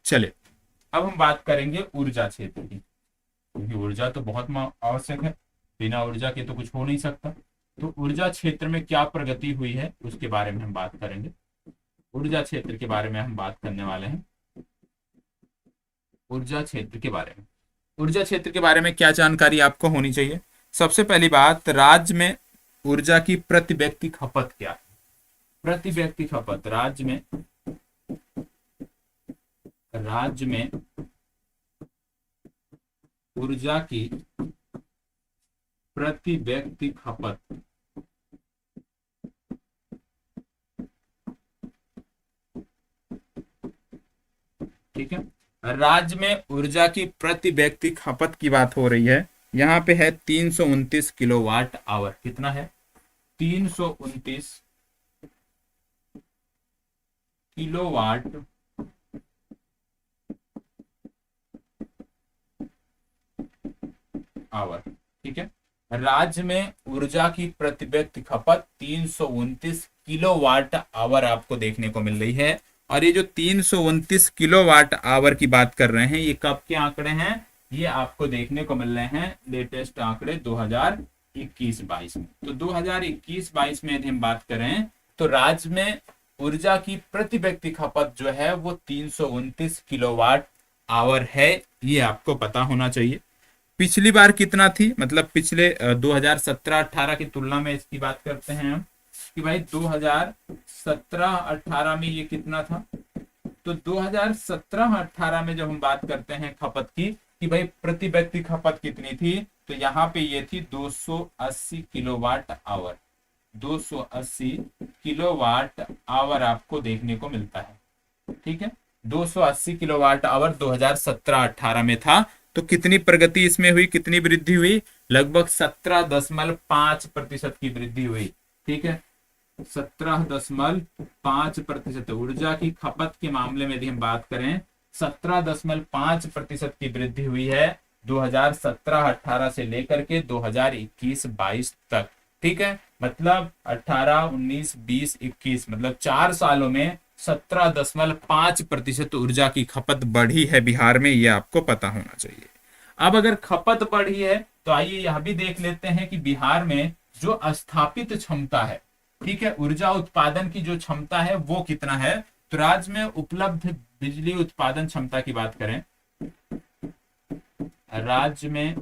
चलिए, अब हम बात करेंगे ऊर्जा क्षेत्र की, क्योंकि ऊर्जा तो बहुत आवश्यक है, बिना ऊर्जा के तो कुछ हो नहीं सकता। तो ऊर्जा क्षेत्र में क्या प्रगति हुई है उसके बारे में हम बात करेंगे। ऊर्जा क्षेत्र के बारे में हम बात करने वाले हैं। ऊर्जा क्षेत्र के बारे में, ऊर्जा क्षेत्र के बारे में क्या जानकारी आपको होनी चाहिए। सबसे पहली बात, राज्य में ऊर्जा की प्रति व्यक्ति खपत क्या है। प्रति व्यक्ति खपत राज्य में ऊर्जा की प्रति व्यक्ति खपत ठीक है, राज्य में ऊर्जा की प्रति व्यक्ति खपत की बात हो रही है। यहाँ पे है 329 किलोवाट आवर। कितना है? 329 किलोवाट आवर। ठीक है, राज्य में ऊर्जा की प्रति व्यक्ति खपत 329 किलोवाट आवर आपको देखने को मिल रही है। और ये जो 329 किलोवाट आवर की बात कर रहे हैं, ये कब के आंकड़े हैं? ये आपको देखने को मिल रहे हैं लेटेस्ट आंकड़े 2021-22 में। तो 2021-22 में यदि हम बात करें तो राज्य में ऊर्जा की प्रति व्यक्ति खपत जो है वो 329 किलोवाट आवर है। ये आपको पता होना चाहिए। पिछली बार कितना थी, मतलब पिछले 2017-18 की तुलना में इसकी बात करते हैं हम कि भाई 2017-18 में ये कितना था। तो 2017-18 में जब हम बात करते हैं खपत की कि भाई प्रति व्यक्ति खपत कितनी थी, तो यहाँ पे ये थी 280 किलोवाट आवर। 280 किलोवाट आवर आपको देखने को मिलता है। ठीक है, 280 किलोवाट आवर 2017-18 में था। तो कितनी प्रगति इसमें हुई, कितनी वृद्धि हुई? लगभग 17.5% की वृद्धि हुई। ठीक है, 17.5% ऊर्जा की खपत के मामले में यदि हम बात करें 17.5% की वृद्धि हुई है 2017-18 से लेकर के 2021-22 तक। ठीक है, मतलब 18, 19, 20, 21 मतलब 4 सालों में 17.5% ऊर्जा की खपत बढ़ी है बिहार में। ये आपको पता होना चाहिए। अब अगर खपत बढ़ी है तो आइए यह भी देख लेते हैं कि बिहार में जो स्थापित क्षमता है, ठीक है, ऊर्जा उत्पादन की जो क्षमता है वो कितना है। तो राज्य में उपलब्ध बिजली उत्पादन क्षमता की बात करें, राज्य में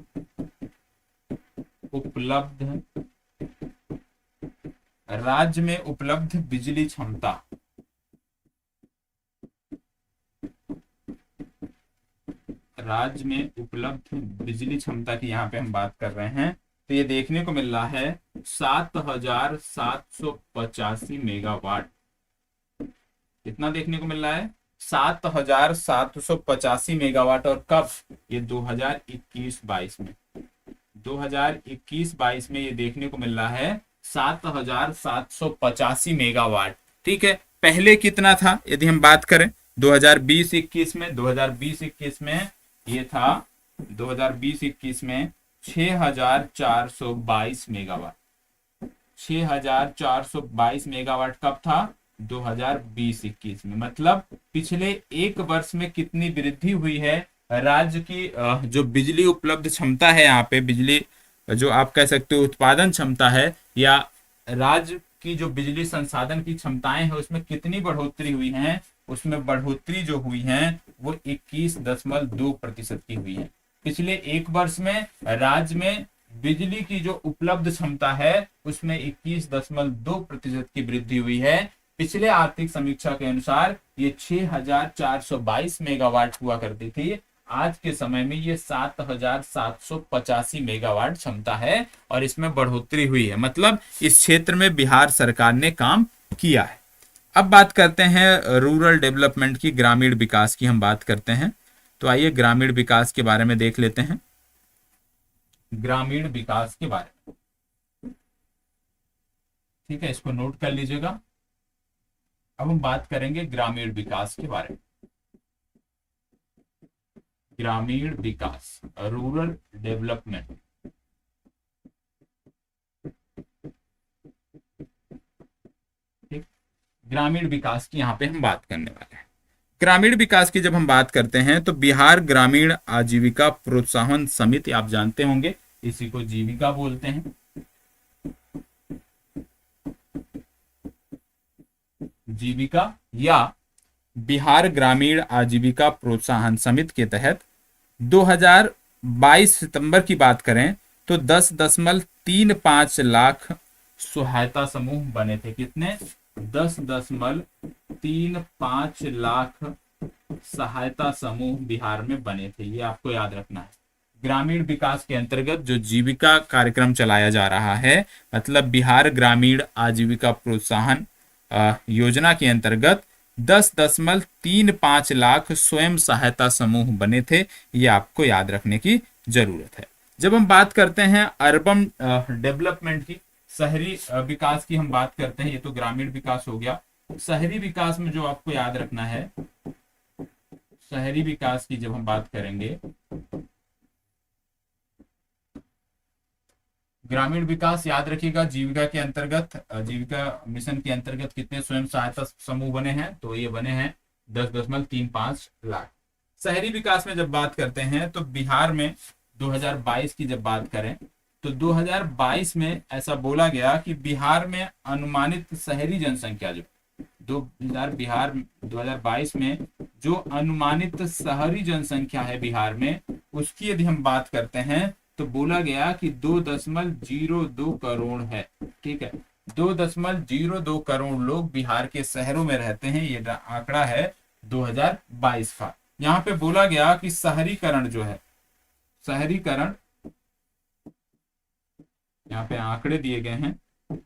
उपलब्ध बिजली क्षमता, राज्य में उपलब्ध बिजली क्षमता की यहाँ पे हम बात कर रहे हैं। तो ये देखने को मिल रहा है 7,785 मेगावाट। कितना देखने को मिल रहा है? 7,785 मेगावाट। और कब? ये 2021-22 में। 2021-22 में ये देखने को मिल रहा है 7,785 मेगावाट। ठीक है, पहले कितना था यदि हम बात करें 2020-21 में? 2020-21 में ये था 2020-21 में 6,422 मेगावाट। 6,422 मेगावाट कब था? 2020-21 में। मतलब पिछले एक वर्ष में कितनी वृद्धि हुई है राज्य की जो बिजली उपलब्ध क्षमता है, यहाँ पे बिजली जो आप कह सकते हो उत्पादन क्षमता है, या राज्य की जो बिजली संसाधन की क्षमताएं हैं उसमें कितनी बढ़ोतरी हुई है। उसमें बढ़ोतरी जो हुई है वो 21.2% की हुई है। पिछले एक वर्ष में राज्य में बिजली की जो उपलब्ध क्षमता है उसमें 21.2% की वृद्धि हुई है। पिछले आर्थिक समीक्षा के अनुसार ये 6,422 मेगावाट हुआ करती थी, आज के समय में ये 7,785 मेगावाट क्षमता है और इसमें बढ़ोतरी हुई है। मतलब इस क्षेत्र में बिहार सरकार ने काम किया है। अब बात करते हैं रूरल डेवलपमेंट की, ग्रामीण विकास की हम बात करते हैं। तो आइए ग्रामीण विकास के बारे में देख लेते हैं। ग्रामीण विकास के बारे में, ठीक है, इसको नोट कर लीजिएगा। अब हम बात करेंगे ग्रामीण विकास के बारे में। ग्रामीण विकास, रूरल डेवलपमेंट। ठीक, ग्रामीण विकास की यहां पे हम बात करने वाले हैं। ग्रामीण विकास की जब हम बात करते हैं तो बिहार ग्रामीण आजीविका प्रोत्साहन समिति, आप जानते होंगे इसी को जीविका बोलते हैं। जीविका या बिहार ग्रामीण आजीविका प्रोत्साहन समिति के तहत 2022 सितंबर की बात करें तो 10.35 लाख सहायता समूह बने थे। कितने? 10.35 लाख सहायता समूह बिहार में बने थे, ये आपको याद रखना है। ग्रामीण विकास के अंतर्गत जो जीविका कार्यक्रम चलाया जा रहा है, मतलब बिहार ग्रामीण आजीविका प्रोत्साहन योजना के अंतर्गत 10.35 लाख स्वयं सहायता समूह बने थे, ये आपको याद रखने की जरूरत है। जब हम बात करते हैं अर्बन डेवलपमेंट की, शहरी विकास की हम बात करते हैं, ये तो ग्रामीण विकास हो गया। शहरी विकास में जो आपको याद रखना है, शहरी विकास की जब हम बात करेंगे, ग्रामीण विकास याद रखिएगा, जीविका के अंतर्गत, जीविका मिशन के अंतर्गत कितने स्वयं सहायता समूह बने हैं? तो ये बने हैं 10.35 लाख। शहरी विकास में जब बात करते हैं तो बिहार में 2022 की जब बात करें तो 2022 में ऐसा बोला गया कि बिहार में अनुमानित शहरी जनसंख्या, जो 2022 में जो अनुमानित शहरी जनसंख्या है बिहार में, उसकी यदि हम बात करते हैं तो बोला गया कि 2.02 करोड़ है। ठीक है, 2.02 करोड़ लोग बिहार के शहरों में रहते हैं, ये आंकड़ा है 2022 का। यहाँ पे बोला गया कि शहरीकरण जो है, शहरीकरण, यहाँ पे आंकड़े दिए गए हैं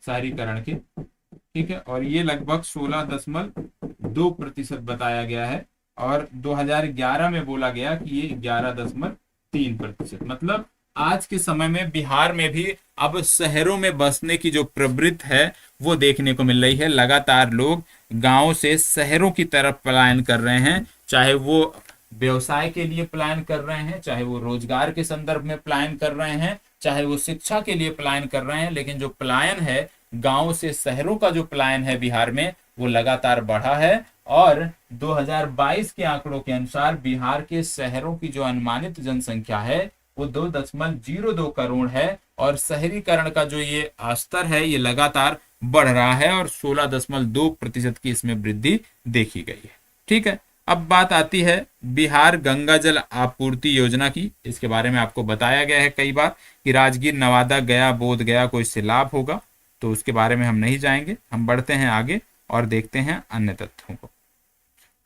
शहरीकरण के, ठीक है, और ये लगभग 16.2% बताया गया है और 2011 में बोला गया कि ये 11.3%। मतलब आज के समय में बिहार में भी अब शहरों में बसने की जो प्रवृत्ति है वो देखने को मिल रही है। लगातार लोग गांवों से शहरों की तरफ पलायन कर रहे हैं, चाहे वो व्यवसाय के लिए पलायन कर रहे हैं, चाहे वो रोजगार के संदर्भ में पलायन कर रहे हैं, चाहे वो शिक्षा के लिए पलायन कर रहे हैं। लेकिन जो पलायन है, गांव से शहरों का जो पलायन है बिहार में, वो लगातार बढ़ा है और 2022 के आंकड़ों के अनुसार बिहार के शहरों की जो अनुमानित जनसंख्या है वो 2.02 करोड़ है और शहरीकरण का जो ये स्तर है ये लगातार बढ़ रहा है और 16.2% की इसमें वृद्धि देखी गई है। ठीक है, अब बात आती है बिहार गंगा जल आपूर्ति योजना की। इसके बारे में आपको बताया गया है कई बार कि राजगीर, नवादा, गया, बोध गया को इससे लाभ होगा, तो उसके बारे में हम नहीं जाएंगे। हम बढ़ते हैं आगे और देखते हैं अन्य तथ्यों को।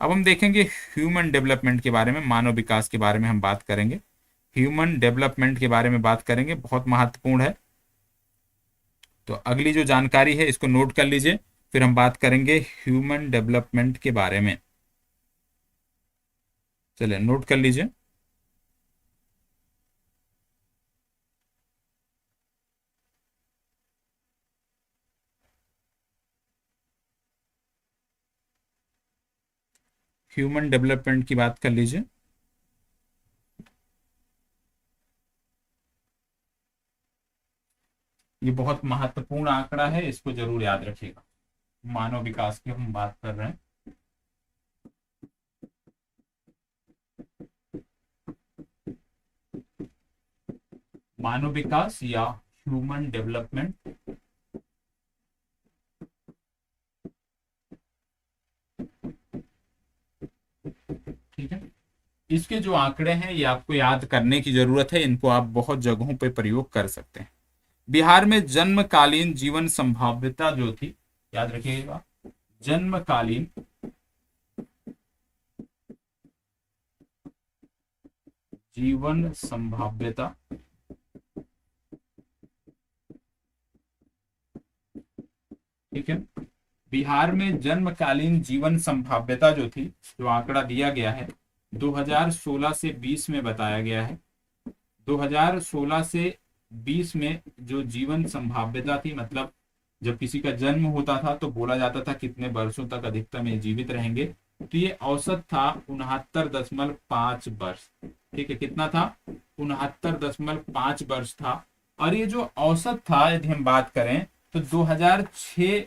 अब हम देखेंगे ह्यूमन डेवलपमेंट के बारे में, मानव विकास के बारे में हम बात करेंगे। ह्यूमन डेवलपमेंट के बारे में बात करेंगे, बहुत महत्वपूर्ण है। तो अगली जो जानकारी है इसको नोट कर लीजिए, फिर हम बात करेंगे ह्यूमन डेवलपमेंट के बारे में। चलिए नोट कर लीजिए। ह्यूमन डेवलपमेंट की बात कर लीजिए। ये बहुत महत्वपूर्ण आंकड़ा है, इसको जरूर याद रखिएगा। मानव विकास की हम बात कर रहे हैं। मानव विकास या ह्यूमन डेवलपमेंट, ठीक है। इसके जो आंकड़े हैं ये आपको याद करने की जरूरत है, इनको आप बहुत जगहों पे प्रयोग कर सकते हैं। बिहार में जन्मकालीन जीवन संभाव्यता जो थी, याद रखिएगा, जन्मकालीन जीवन संभाव्यता, ठीक है, बिहार में जन्मकालीन जीवन संभाव्यता जो थी, जो आंकड़ा दिया गया है 2016 से 20 में बताया गया है। 2016 से 20 में जो जीवन संभाव्यता थी, मतलब जब किसी का जन्म होता था तो बोला जाता था कितने वर्षों तक अधिकतम ये जीवित रहेंगे, तो ये औसत था 69.5 वर्ष। ठीक है, कितना था? 69.5 वर्ष था। और ये जो औसत था, यदि हम बात करें तो 2006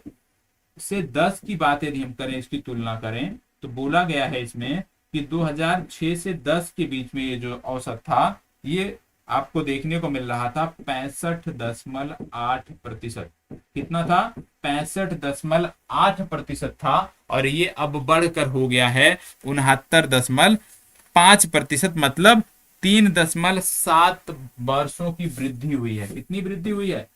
से 10 की बात यदि हम करें, इसकी तुलना करें, तो बोला गया है इसमें कि 2006 से 10 के बीच में ये जो औसत था, ये आपको देखने को मिल रहा था 65.8%। कितना था? 65.8% था। और ये अब बढ़कर हो गया है 69.5%, मतलब 3.7 वर्षों की वृद्धि हुई है। कितनी वृद्धि हुई है?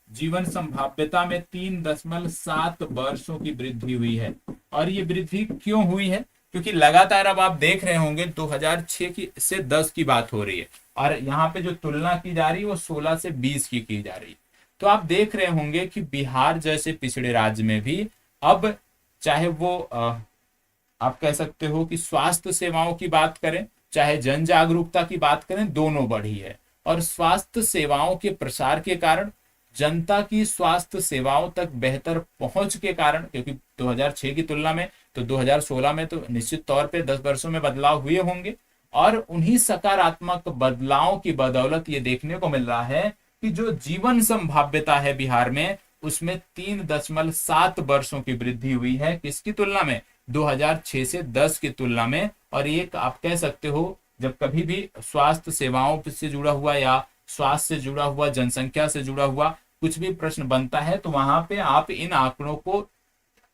जीवन संभाव्यता में 3.7 वर्षों की वृद्धि हुई है। और ये वृद्धि क्यों हुई है? क्योंकि लगातार अब आप देख रहे होंगे 2006 की से 10 की बात हो रही है, और यहाँ पे जो तुलना की जा रही है वो 16 से 20 की जा रही है। तो आप देख रहे होंगे कि बिहार जैसे पिछड़े राज्य में भी अब, चाहे वो आप कह सकते हो कि स्वास्थ्य सेवाओं की बात करें, चाहे जन जागरूकता की बात करें, दोनों बढ़ी है। और स्वास्थ्य सेवाओं के प्रसार के कारण, जनता की स्वास्थ्य सेवाओं तक बेहतर पहुंच के कारण, क्योंकि 2006 की तुलना में तो 2016 में तो निश्चित तौर पे 10 वर्षों में बदलाव हुए होंगे, और उन्हीं सकारात्मक बदलावों की बदौलत ये देखने को मिल रहा है कि जो जीवन संभाव्यता है बिहार में, उसमें 3.7 वर्षों की वृद्धि हुई है। किसकी तुलना में? 2006 से 10 की तुलना में। और ये आप कह सकते हो, जब कभी भी स्वास्थ्य सेवाओं से जुड़ा हुआ या स्वास्थ्य से जुड़ा हुआ, जनसंख्या से जुड़ा हुआ कुछ भी प्रश्न बनता है, तो वहां पे आप इन आंकड़ों को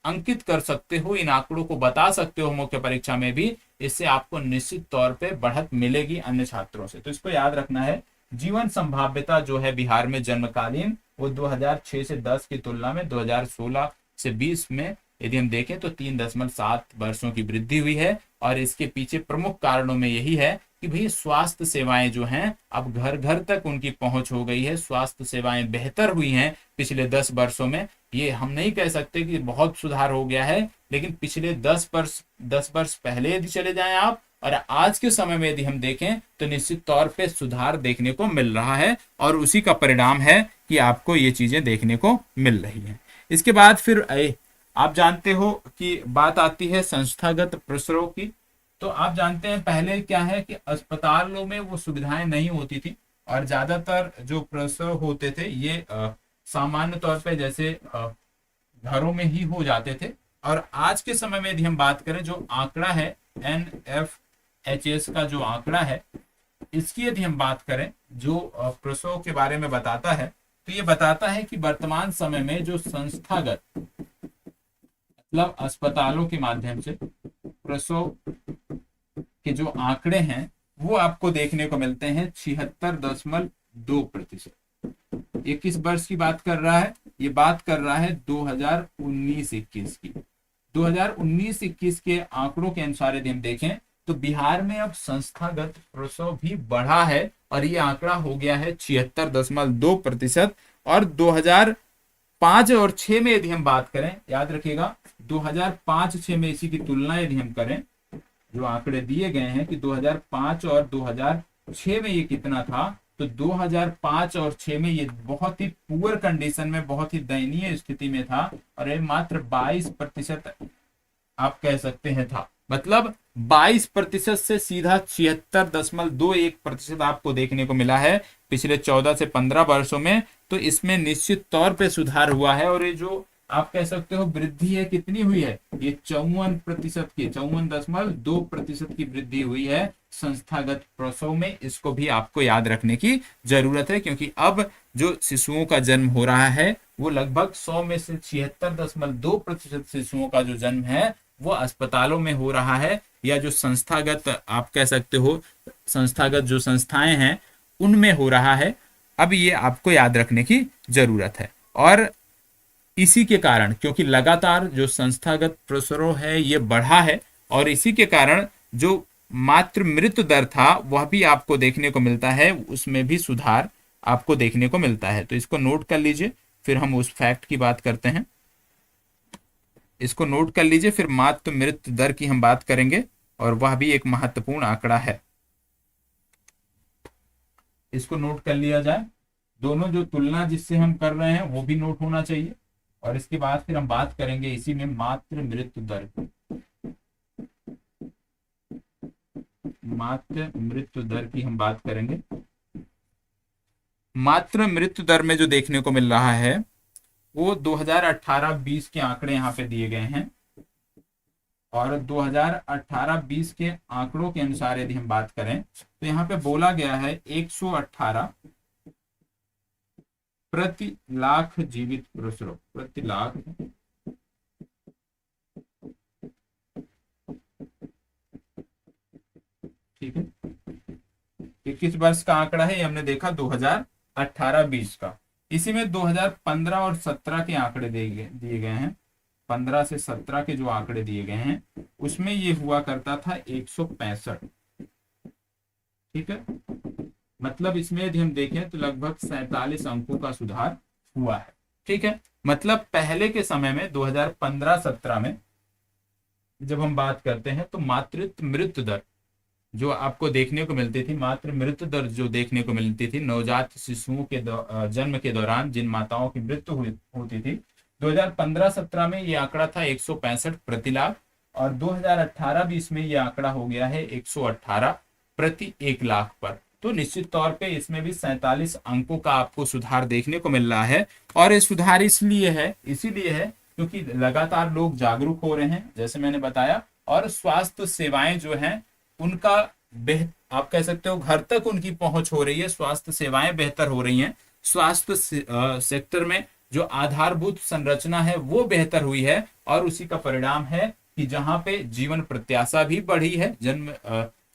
अंकित कर सकते हो, इन आंकड़ों को बता सकते हो मुख्य परीक्षा में भी। इससे आपको निश्चित तौर पे बढ़त मिलेगी अन्य छात्रों से। तो इसको याद रखना है, जीवन संभाव्यता जो है बिहार में जन्मकालीन, वो 2006 से 10 की तुलना में 2016 से 20 में यदि हम देखें तो 3.7 वर्षों की वृद्धि हुई है। और इसके पीछे प्रमुख कारणों में यही है कि भाई स्वास्थ्य सेवाएं जो हैं अब घर घर तक उनकी पहुंच हो गई है, स्वास्थ्य सेवाएं बेहतर हुई हैं पिछले 10 वर्षों में। ये हम नहीं कह सकते कि बहुत सुधार हो गया है, लेकिन पिछले 10 वर्ष पहले यदि चले जाएं आप, और आज के समय में यदि हम देखें, तो निश्चित तौर पे सुधार देखने को मिल रहा है। और उसी का परिणाम है कि आपको ये चीजें देखने को मिल रही हैं। इसके बाद फिर आप जानते हो कि बात आती है संस्थागत प्रसरों की। तो आप जानते हैं पहले क्या है कि अस्पतालों में वो सुविधाएं नहीं होती थी, और ज्यादातर जो प्रसव होते थे ये सामान्य तौर पे जैसे घरों में ही हो जाते थे। और आज के समय में यदि हम बात करें, जो आंकड़ा है NFHS का जो आंकड़ा है, इसकी यदि हम बात करें, जो प्रसव के बारे में बताता है, तो ये बताता है कि वर्तमान समय में जो संस्थागत, मतलब अस्पतालों के माध्यम से प्रसव के जो आंकड़े हैं, वो आपको देखने को मिलते हैं 76.2%। ये किस वर्ष की बात कर रहा है? ये बात कर रहा है 2019-21 की। 2019-21 के आंकड़ों के अनुसार यदि हम देखें, तो बिहार में अब संस्थागत प्रसव भी बढ़ा है, और ये आंकड़ा हो गया है 76.2%। और 2005 और 6 में यदि हम बात करें, याद रखिएगा 2005-6 में इसी की तुलना यदि हम करें, जो आंकड़े दिए गए हैं कि 2005 और 2006 में ये कितना था, तो 2005 और 6 में ये बहुत ही पुअर कंडीशन में, बहुत ही दयनीय स्थिति में था, और ये मात्र 22% आप कह सकते हैं था। मतलब 22% से सीधा 76.21% आपको देखने को मिला है पिछले 14 से 15 वर्षों में। तो इसमें निश्चित तौर पे सुधार हुआ है। और ये जो आप कह सकते हो वृद्धि है, कितनी हुई है? ये 54% की, 54.2% की वृद्धि हुई है संस्थागत प्रसव में। इसको भी आपको याद रखने की जरूरत है, क्योंकि अब जो शिशुओं का जन्म हो रहा है, वो लगभग 100 में से 76.2% शिशुओं का जो जन्म है वो अस्पतालों में हो रहा है या जो संस्थागत आप कह सकते हो संस्थागत जो संस्थाएं हैं उनमें हो रहा है। अब ये आपको याद रखने की जरूरत है। और इसी के कारण, क्योंकि लगातार जो संस्थागत प्रसरों है ये बढ़ा है, और इसी के कारण जो मातृ मृत्यु दर था वह भी आपको देखने को मिलता है, उसमें भी सुधार आपको देखने को मिलता है। तो इसको नोट कर लीजिए, फिर हम उस फैक्ट की बात करते हैं। इसको नोट कर लीजिए, फिर मातृ मृत्यु दर की हम बात करेंगे, और वह भी एक महत्वपूर्ण आंकड़ा है। इसको नोट कर लिया जाए। दोनों जो तुलना जिससे हम कर रहे हैं वो भी नोट होना चाहिए। और इसके बाद फिर हम बात करेंगे इसी में मातृ मृत्यु दर की। मातृ मृत्यु दर की हम बात करेंगे। मातृ मृत्यु दर में जो देखने को मिल रहा है वो 2018-20 के आंकड़े यहाँ पे दिए गए हैं। और 2018-20 के आंकड़ों के अनुसार यदि हम बात करें तो यहाँ पे बोला गया है 118 प्रति लाख जीवित पुरुषों, प्रति लाख ठीक है। 21 वर्ष का आंकड़ा है, ये हमने देखा 2018-20 का। इसी में 2015 और 17 के आंकड़े दिए गए हैं। 15 से 17 के जो आंकड़े दिए गए हैं उसमें ये हुआ करता था 165। ठीक है, मतलब इसमें यदि हम देखें तो लगभग 47 अंकों का सुधार हुआ है। ठीक है, मतलब पहले के समय में 2015-17 में जब हम बात करते हैं तो मातृत्व मृत्यु दर जो आपको देखने को मिलती थी, मातृ मृत्यु दर जो देखने को मिलती थी नवजात शिशुओं के जन्म के दौरान जिन माताओं की मृत्यु होती थी, 2015-17 में ये आंकड़ा था 165 प्रति लाख, और 2018-20 में ये आंकड़ा हो गया है 118 प्रति 1 लाख पर। तो निश्चित तौर पे इसमें भी 47 अंकों का आपको सुधार देखने को मिल रहा है। और ये सुधार इसीलिए है क्योंकि लगातार लोग जागरूक हो रहे हैं, जैसे मैंने बताया, और स्वास्थ्य सेवाएं जो हैं उनका आप कह सकते हो घर तक उनकी पहुंच हो रही है, स्वास्थ्य सेवाएं बेहतर हो रही हैं। स्वास्थ्य सेक्टर में जो आधारभूत संरचना है वो बेहतर हुई है, और उसी का परिणाम है कि जहां पे जीवन प्रत्याशा भी बढ़ी है। जन्म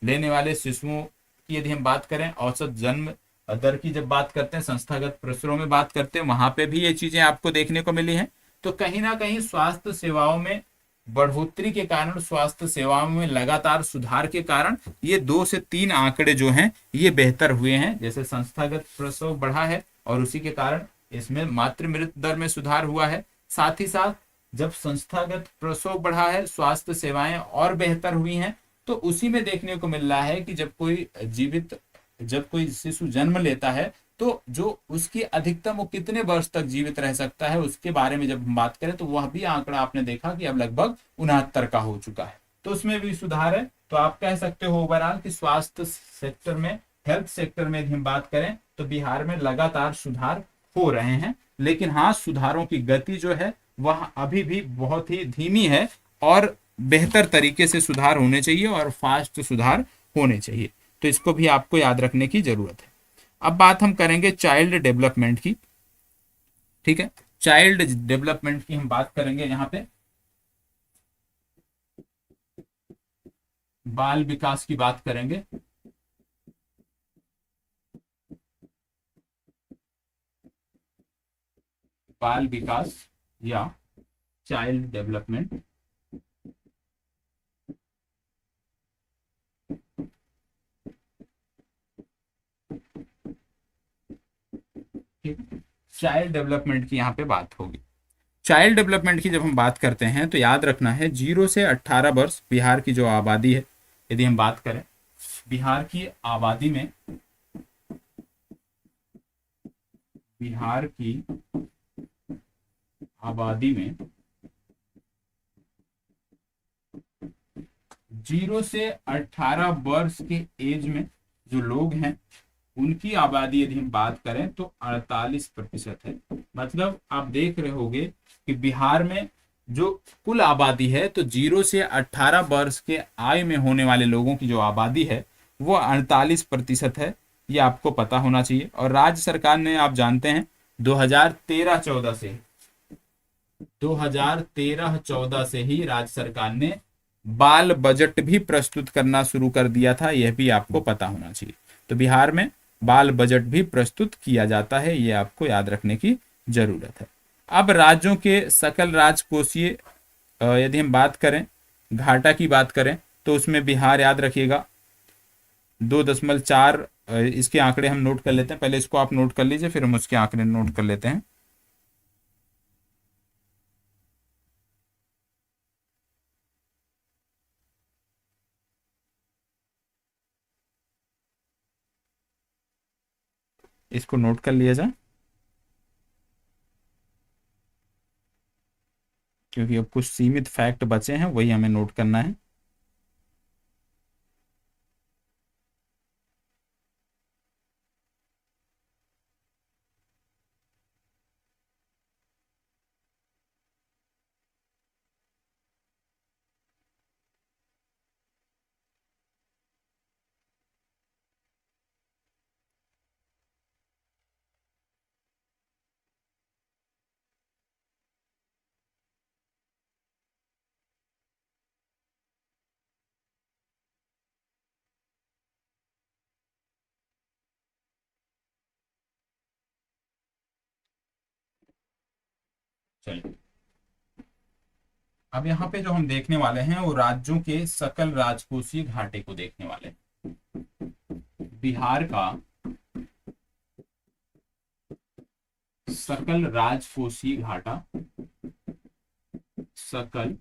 लेने वाले शिशुओं की यदि हम बात करें, औसत जन्म दर की जब बात करते हैं, संस्थागत प्रसरों में बात करते हैं, वहां पे भी ये चीजें आपको देखने को मिली हैं। तो कहीं ना कहीं स्वास्थ्य सेवाओं में बढ़ोतरी के कारण, स्वास्थ्य सेवाओं में लगातार सुधार के कारण ये 2 से 3 आंकड़े जो हैं ये बेहतर हुए हैं। जैसे संस्थागत प्रसव बढ़ा है और उसी के कारण इसमें मातृ मृत्यु दर में सुधार हुआ है। साथ ही साथ जब संस्थागत प्रसव बढ़ा है, स्वास्थ्य सेवाएं और बेहतर हुई हैं, तो उसी में देखने को मिल रहा है कि जब कोई शिशु जन्म लेता है तो जो उसकी अधिकतम वो कितने वर्ष तक जीवित रह सकता है उसके बारे में जब हम बात करें तो वह भी आंकड़ा आपने देखा कि अब लगभग 69 का हो चुका है। तो उसमें भी सुधार है। तो आप कह सकते हो ओवरऑल कि स्वास्थ्य सेक्टर में, हेल्थ सेक्टर में यदि हम बात करें तो बिहार में लगातार सुधार हो रहे हैं। लेकिन हाँ, सुधारों की गति जो है वह अभी भी बहुत ही धीमी है, और बेहतर तरीके से सुधार होने चाहिए और फास्ट सुधार होने चाहिए। तो इसको भी आपको याद रखने की जरूरत है। अब बात हम करेंगे चाइल्ड डेवलपमेंट की। ठीक है, चाइल्ड डेवलपमेंट की हम बात करेंगे। यहाँ पे बाल विकास की बात करेंगे। बाल विकास या चाइल्ड डेवलपमेंट। चाइल्ड डेवलपमेंट की यहाँ पे बात होगी। चाइल्ड डेवलपमेंट की जब हम बात करते हैं तो याद रखना है 0 से 18 वर्ष बिहार की जो आबादी है, यदि हम बात करें बिहार की आबादी में, बिहार की आबादी में 0 से 18 वर्ष के एज में जो लोग हैं उनकी आबादी यदि हम बात करें तो 48% है। मतलब आप देख रहे होंगे कि बिहार में जो कुल आबादी है तो 0 से 18 वर्ष के आयु में होने वाले लोगों की जो आबादी है वो 48% है। ये आपको पता होना चाहिए। और राज्य सरकार ने, आप जानते हैं, 2013-14 से 2013-14 से ही राज्य सरकार ने बाल बजट भी प्रस्तुत करना शुरू कर दिया था, यह भी आपको पता होना चाहिए। तो बिहार में बाल बजट भी प्रस्तुत किया जाता है, यह आपको याद रखने की जरूरत है। अब राज्यों के सकल राजकोषीय यदि हम बात करें, घाटा की बात करें, तो उसमें बिहार याद रखिएगा 2.4। इसके आंकड़े हम नोट कर लेते हैं, पहले इसको आप नोट कर लीजिए, फिर हम उसके आंकड़े नोट कर लेते हैं। इसको नोट कर लिया जाए, क्योंकि अब कुछ सीमित फैक्ट बचे हैं, वही हमें नोट करना है। चलिए, अब यहाँ पे जो हम देखने वाले हैं वो राज्यों के सकल राजकोषीय घाटे को देखने वाले हैं। बिहार का सकल राजकोषीय घाटा, सकल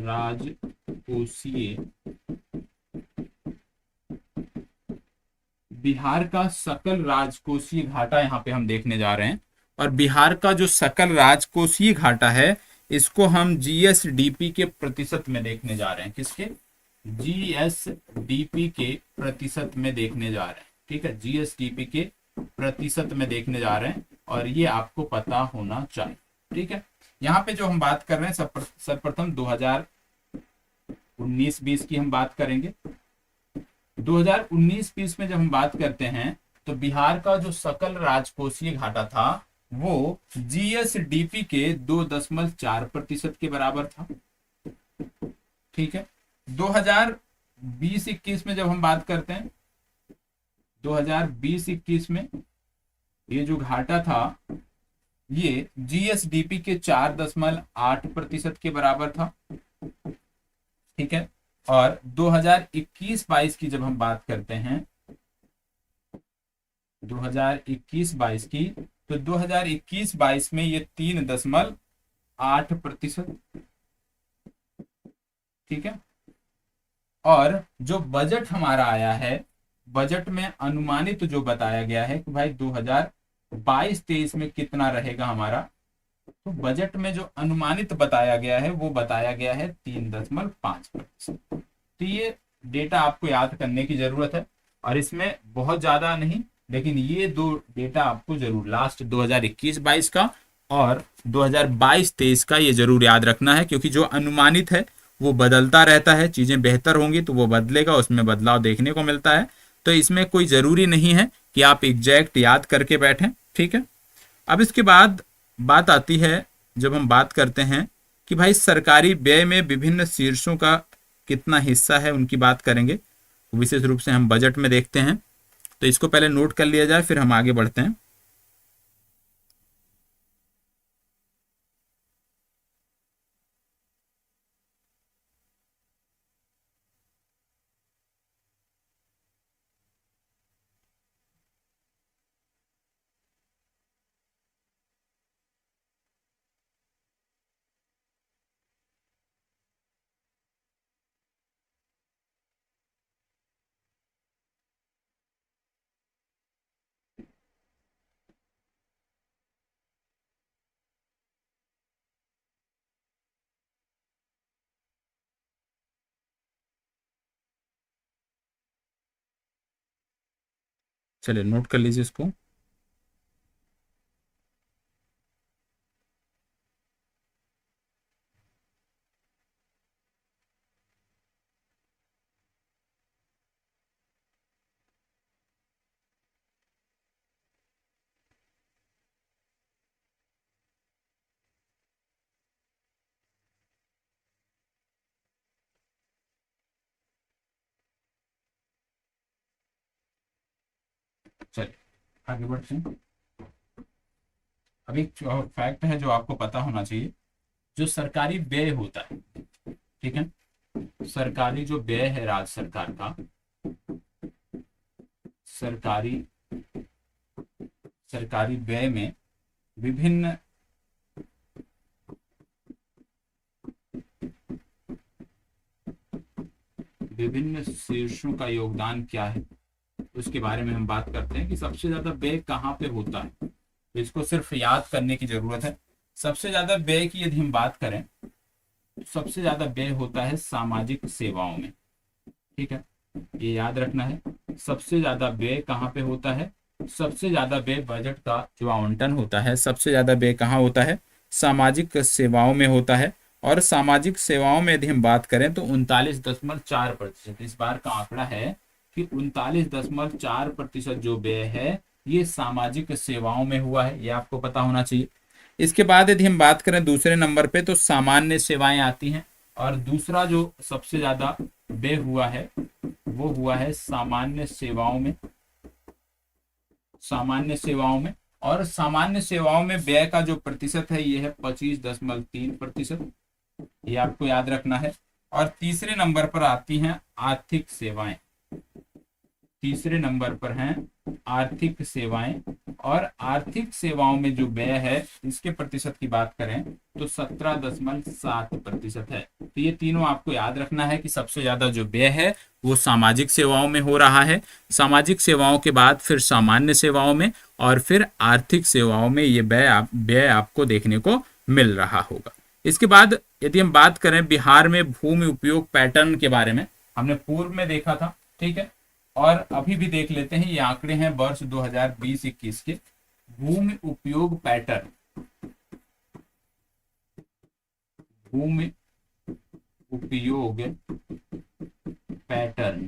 राजकोषीय, बिहार का सकल राजकोषीय घाटा यहाँ पे हम देखने जा रहे हैं। और बिहार का जो सकल राजकोषीय घाटा है, इसको हम जीएसडीपी के प्रतिशत में देखने जा रहे हैं। किसके? जीएसडीपी के प्रतिशत में देखने जा रहे हैं। ठीक है, जीएसडीपी के प्रतिशत में देखने जा रहे हैं, और ये आपको पता होना चाहिए। ठीक है, यहाँ पे जो हम बात कर रहे हैं, सर्वप्रथम 2019-20 की हम बात करेंगे। 2019-20 में जब हम बात करते हैं, तो बिहार का जो सकल राजकोषीय घाटा था वो जीएसडीपी के 2.4% के बराबर था। ठीक है, 2020-21 में जब हम बात करते हैं, 2020-21 में ये जो घाटा था ये जीएसडीपी के 4.8% के बराबर था। ठीक है, और 2021-22 की जब हम बात करते हैं, 2021-22 की, तो 2021-22 में ये 3.8%। ठीक है, और जो बजट हमारा आया है, बजट में अनुमानित जो बताया गया है कि भाई 2022-23 में कितना रहेगा हमारा, तो बजट में जो अनुमानित बताया गया है वो बताया गया है 3.5%। तो ये डेटा आपको याद करने की जरूरत है, और इसमें बहुत ज्यादा नहीं, लेकिन ये दो डेटा आपको जरूर, लास्ट 2021-22 का और 2022-23 का, ये जरूर याद रखना है, क्योंकि जो अनुमानित है वो बदलता रहता है। चीजें बेहतर होंगी तो वो बदलेगा, उसमें बदलाव देखने को मिलता है। तो इसमें कोई जरूरी नहीं है कि आप एग्जैक्ट याद करके बैठें। ठीक है, अब इसके बाद बात आती है, जब हम बात करते हैं कि भाई सरकारी व्यय में विभिन्न शीर्षों का कितना हिस्सा है, उनकी बात करेंगे। विशेष रूप से हम बजट में देखते हैं, तो इसको पहले नोट कर लिया जाए, फिर हम आगे बढ़ते हैं। चलिए नोट कर लीजिए इसको। चलिए आगे बढ़ते हैं। अब एक फैक्ट है जो आपको पता होना चाहिए, जो सरकारी व्यय होता है, ठीक है, सरकारी जो व्यय है राज्य सरकार का, सरकारी सरकारी व्यय में विभिन्न विभिन्न शीर्षों का योगदान क्या है, उसके बारे में हम बात करते हैं कि सबसे ज्यादा व्यय कहाँ पे होता है। तो इसको सिर्फ याद करने की जरूरत है। सबसे ज्यादा व्यय की यदि हम बात करें, सबसे ज्यादा व्यय होता है सामाजिक सेवाओं में, ठीक है, ये याद रखना है। सबसे ज्यादा व्यय कहाँ पे होता है, सबसे ज्यादा व्यय बजट का जो आवंटन होता है, सबसे ज्यादा व्यय कहाँ होता है, सामाजिक सेवाओं में होता है। और सामाजिक सेवाओं में यदि हम बात करें तो 39.4%, इस बार का आंकड़ा है कि 39.4% जो व्यय है ये सामाजिक सेवाओं में हुआ है, ये आपको पता होना चाहिए। इसके बाद यदि हम बात करें दूसरे नंबर पे तो सामान्य सेवाएं आती हैं, और दूसरा जो सबसे ज्यादा व्यय हुआ है वो हुआ है सामान्य सेवाओं में, सामान्य सेवाओं में। और सामान्य सेवाओं में व्यय का जो प्रतिशत है ये है 25.3%, ये आपको याद रखना है। और तीसरे नंबर पर आती हैं आर्थिक सेवाएं, तीसरे नंबर पर हैं आर्थिक सेवाएं। और आर्थिक सेवाओं में जो व्यय है इसके प्रतिशत की बात करें तो 17.7% है। तो ये तीनों आपको याद रखना है कि सबसे ज्यादा जो व्यय है वो सामाजिक सेवाओं में हो रहा है, सामाजिक सेवाओं के बाद फिर सामान्य सेवाओं में, और फिर आर्थिक सेवाओं में ये व्यय आपको देखने को मिल रहा होगा। इसके बाद यदि हम बात करें बिहार में भूमि उपयोग पैटर्न के बारे में, हमने पूर्व में देखा था, ठीक है, और अभी भी देख लेते हैं। ये आंकड़े हैं वर्ष 2020-21 के। भूमि उपयोग पैटर्न, भूमि उपयोग पैटर्न,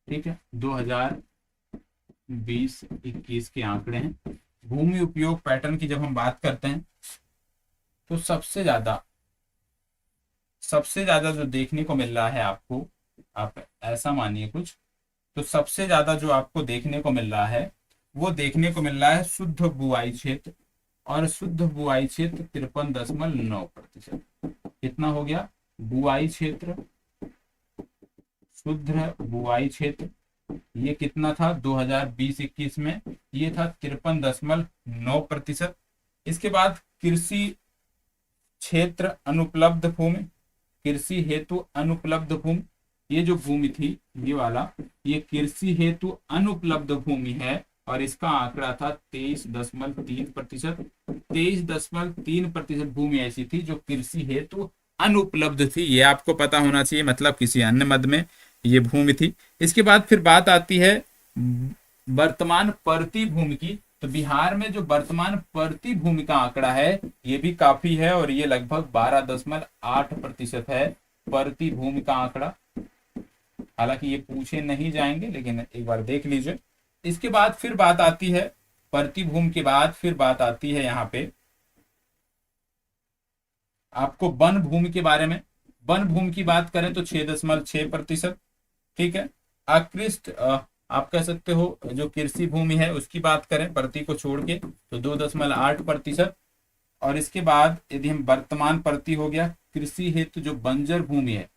ठीक है, 2020-21 के आंकड़े हैं। भूमि उपयोग पैटर्न की जब हम बात करते हैं तो सबसे ज्यादा जो देखने को मिल रहा है आपको, आप ऐसा मानिए कुछ, तो सबसे ज्यादा जो आपको देखने को मिल रहा है वो देखने को मिल रहा है शुद्ध बुआई क्षेत्र, और शुद्ध बुआई क्षेत्र 53.9%। कितना हो गया बुआई क्षेत्र, शुद्ध बुआई क्षेत्र, ये कितना था 2020-21 में, ये था 53.9%। इसके बाद कृषि क्षेत्र अनुपलब्ध भूमि, कृषि हेतु अनुपलब्ध भूमि, ये जो भूमि थी ये वाला, ये कृषि हेतु अनुपलब्ध भूमि है, और इसका आंकड़ा था 23.3%। 23.3% भूमि ऐसी थी जो कृषि हेतु अनुपलब्ध थी, ये आपको पता होना चाहिए, मतलब किसी अन्य मद में ये भूमि थी। इसके बाद फिर बात आती है वर्तमान परती भूमि की। तो बिहार में जो वर्तमान परती भूमि का आंकड़ा है ये भी काफी है, और ये लगभग 12.8% है परती भूमि का आंकड़ा। हालांकि ये पूछे नहीं जाएंगे लेकिन एक बार देख लीजिए। इसके बाद फिर बात आती है परती भूमि के बाद फिर बात आती है यहाँ पे आपको वन भूमि के बारे में। वन भूमि की बात करें तो 6.6%, ठीक है। आकृष्ट आप कह सकते हो जो कृषि भूमि है उसकी बात करें परती को छोड़ के तो 2.8%। और इसके बाद यदि हम वर्तमान परती हो गया कृषि हेतु जो बंजर भूमि है,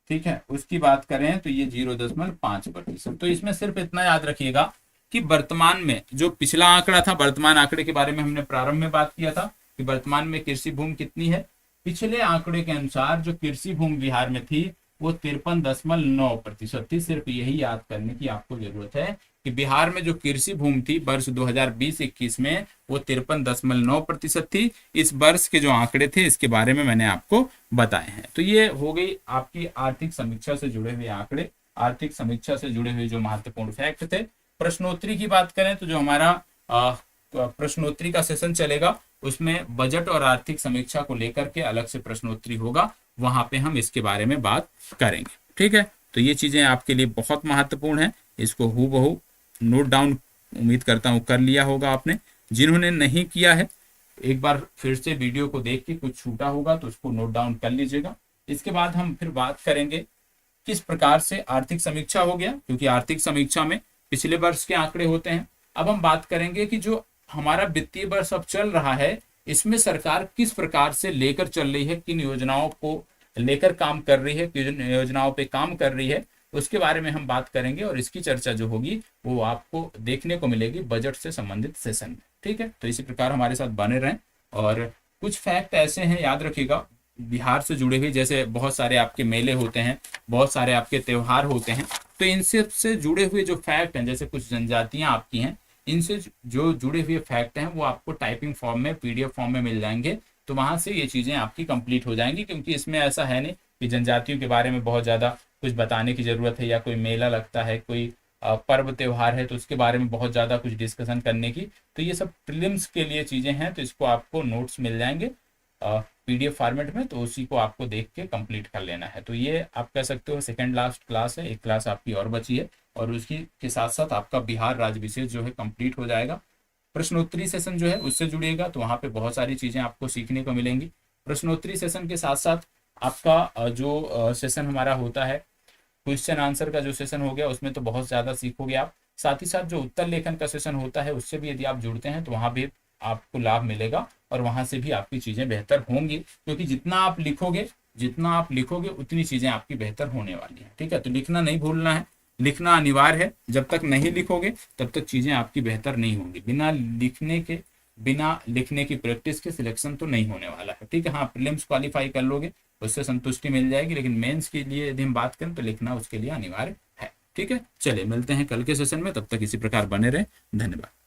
ठीक है, उसकी बात करें तो ये 0.5%। तो इसमें सिर्फ इतना याद रखिएगा कि वर्तमान में जो पिछला आंकड़ा था, वर्तमान आंकड़े के बारे में हमने प्रारंभ में बात किया था कि वर्तमान में कृषि भूमि कितनी है। पिछले आंकड़े के अनुसार जो कृषि भूमि बिहार में थी वो 53.9% थी। सिर्फ यही याद करने की आपको जरूरत है कि बिहार में जो कृषि भूमि थी वर्ष 2020-21 में वो 53.9% थी। इस वर्ष के जो आंकड़े थे इसके बारे में मैंने आपको बताए हैं। तो ये हो गई आपकी आर्थिक समीक्षा से जुड़े हुए आंकड़े, आर्थिक समीक्षा से जुड़े हुए जो महत्वपूर्ण फैक्ट थे। प्रश्नोत्तरी की बात करें तो जो हमारा प्रश्नोत्तरी का सेशन चलेगा उसमें बजट और आर्थिक समीक्षा को लेकर के अलग से प्रश्नोत्तरी होगा, वहां पे हम इसके बारे में बात करेंगे, ठीक है। तो ये चीजें आपके लिए बहुत महत्वपूर्ण है, इसको हूबहू नोट डाउन उम्मीद करता हूं कर लिया होगा आपने। जिन्होंने नहीं किया है एक बार फिर से वीडियो को देख के कुछ छूटा होगा तो उसको नोट डाउन कर लीजिएगा। इसके बाद हम फिर बात करेंगे किस प्रकार से आर्थिक समीक्षा हो गया, क्योंकि आर्थिक समीक्षा में पिछले वर्ष के आंकड़े होते हैं। अब हम बात करेंगे कि जो हमारा वित्तीय वर्ष अब चल रहा है, इसमें सरकार किस प्रकार से लेकर चल रही है, किन योजनाओं को लेकर काम कर रही है, किन योजनाओं पे काम कर रही है, उसके बारे में हम बात करेंगे। और इसकी चर्चा जो होगी वो आपको देखने को मिलेगी बजट से संबंधित सेशन में। ठीक है, तो इसी प्रकार हमारे साथ बने रहें। और कुछ फैक्ट ऐसे हैं, याद रखिएगा, बिहार से जुड़े हुए, जैसे बहुत सारे आपके मेले होते हैं, बहुत सारे आपके त्योहार होते हैं, तो इनसे से जुड़े हुए जो फैक्ट हैं, जैसे कुछ जनजातियां आपकी हैं, इनसे जो जुड़े हुए फैक्ट हैं वो आपको टाइपिंग फॉर्म में, पीडीएफ फॉर्म में मिल जाएंगे। तो वहां से ये चीजें आपकी कंप्लीट हो जाएंगी, क्योंकि इसमें ऐसा है नहीं कि जनजातियों के बारे में बहुत ज्यादा कुछ बताने की जरूरत है, या कोई मेला लगता है, कोई पर्व त्योहार है तो उसके बारे में बहुत ज्यादा कुछ डिस्कशन करने की। तो ये सब प्रीलिम्स के लिए चीजें हैं, तो इसको आपको नोट्स मिल जाएंगे पीडीएफ फॉर्मेट में, तो उसी को आपको देख के कंप्लीट कर लेना है। तो ये आप कह सकते हो सेकंड लास्ट क्लास है, एक क्लास आपकी और बची है, और उसकी के साथ साथ आपका बिहार राज्य विशेष जो है कंप्लीट हो जाएगा। प्रश्नोत्तरी सेशन जो है उससे जुड़िएगा, तो वहाँ पे बहुत सारी चीजें आपको सीखने को मिलेंगी। प्रश्नोत्तरी सेशन के साथ साथ आपका जो सेशन हमारा होता है, क्वेश्चन आंसर का जो सेशन हो गया, उसमें तो बहुत ज्यादा सीखोगे आप। साथ ही साथ जो उत्तर लेखन का सेशन होता है, उससे भी यदि आप जुड़ते हैं तो वहां भी आपको लाभ मिलेगा, और वहां से भी आपकी चीजें बेहतर होंगी, क्योंकि जितना आप लिखोगे उतनी चीजें आपकी बेहतर होने वाली है। ठीक है, तो लिखना नहीं भूलना है, लिखना अनिवार्य है। जब तक नहीं लिखोगे तब तक चीजें आपकी बेहतर नहीं होंगी। बिना लिखने की प्रैक्टिस के सिलेक्शन तो नहीं होने वाला है। ठीक है, हाँ, प्रीलिम्स क्वालिफाई कर लोगे उससे संतुष्टि मिल जाएगी, लेकिन मेंस के लिए यदि हम बात करें तो लिखना उसके लिए अनिवार्य है। ठीक है, चलिए मिलते हैं कल के सेशन में, तब तक इसी प्रकार बने रहें। धन्यवाद।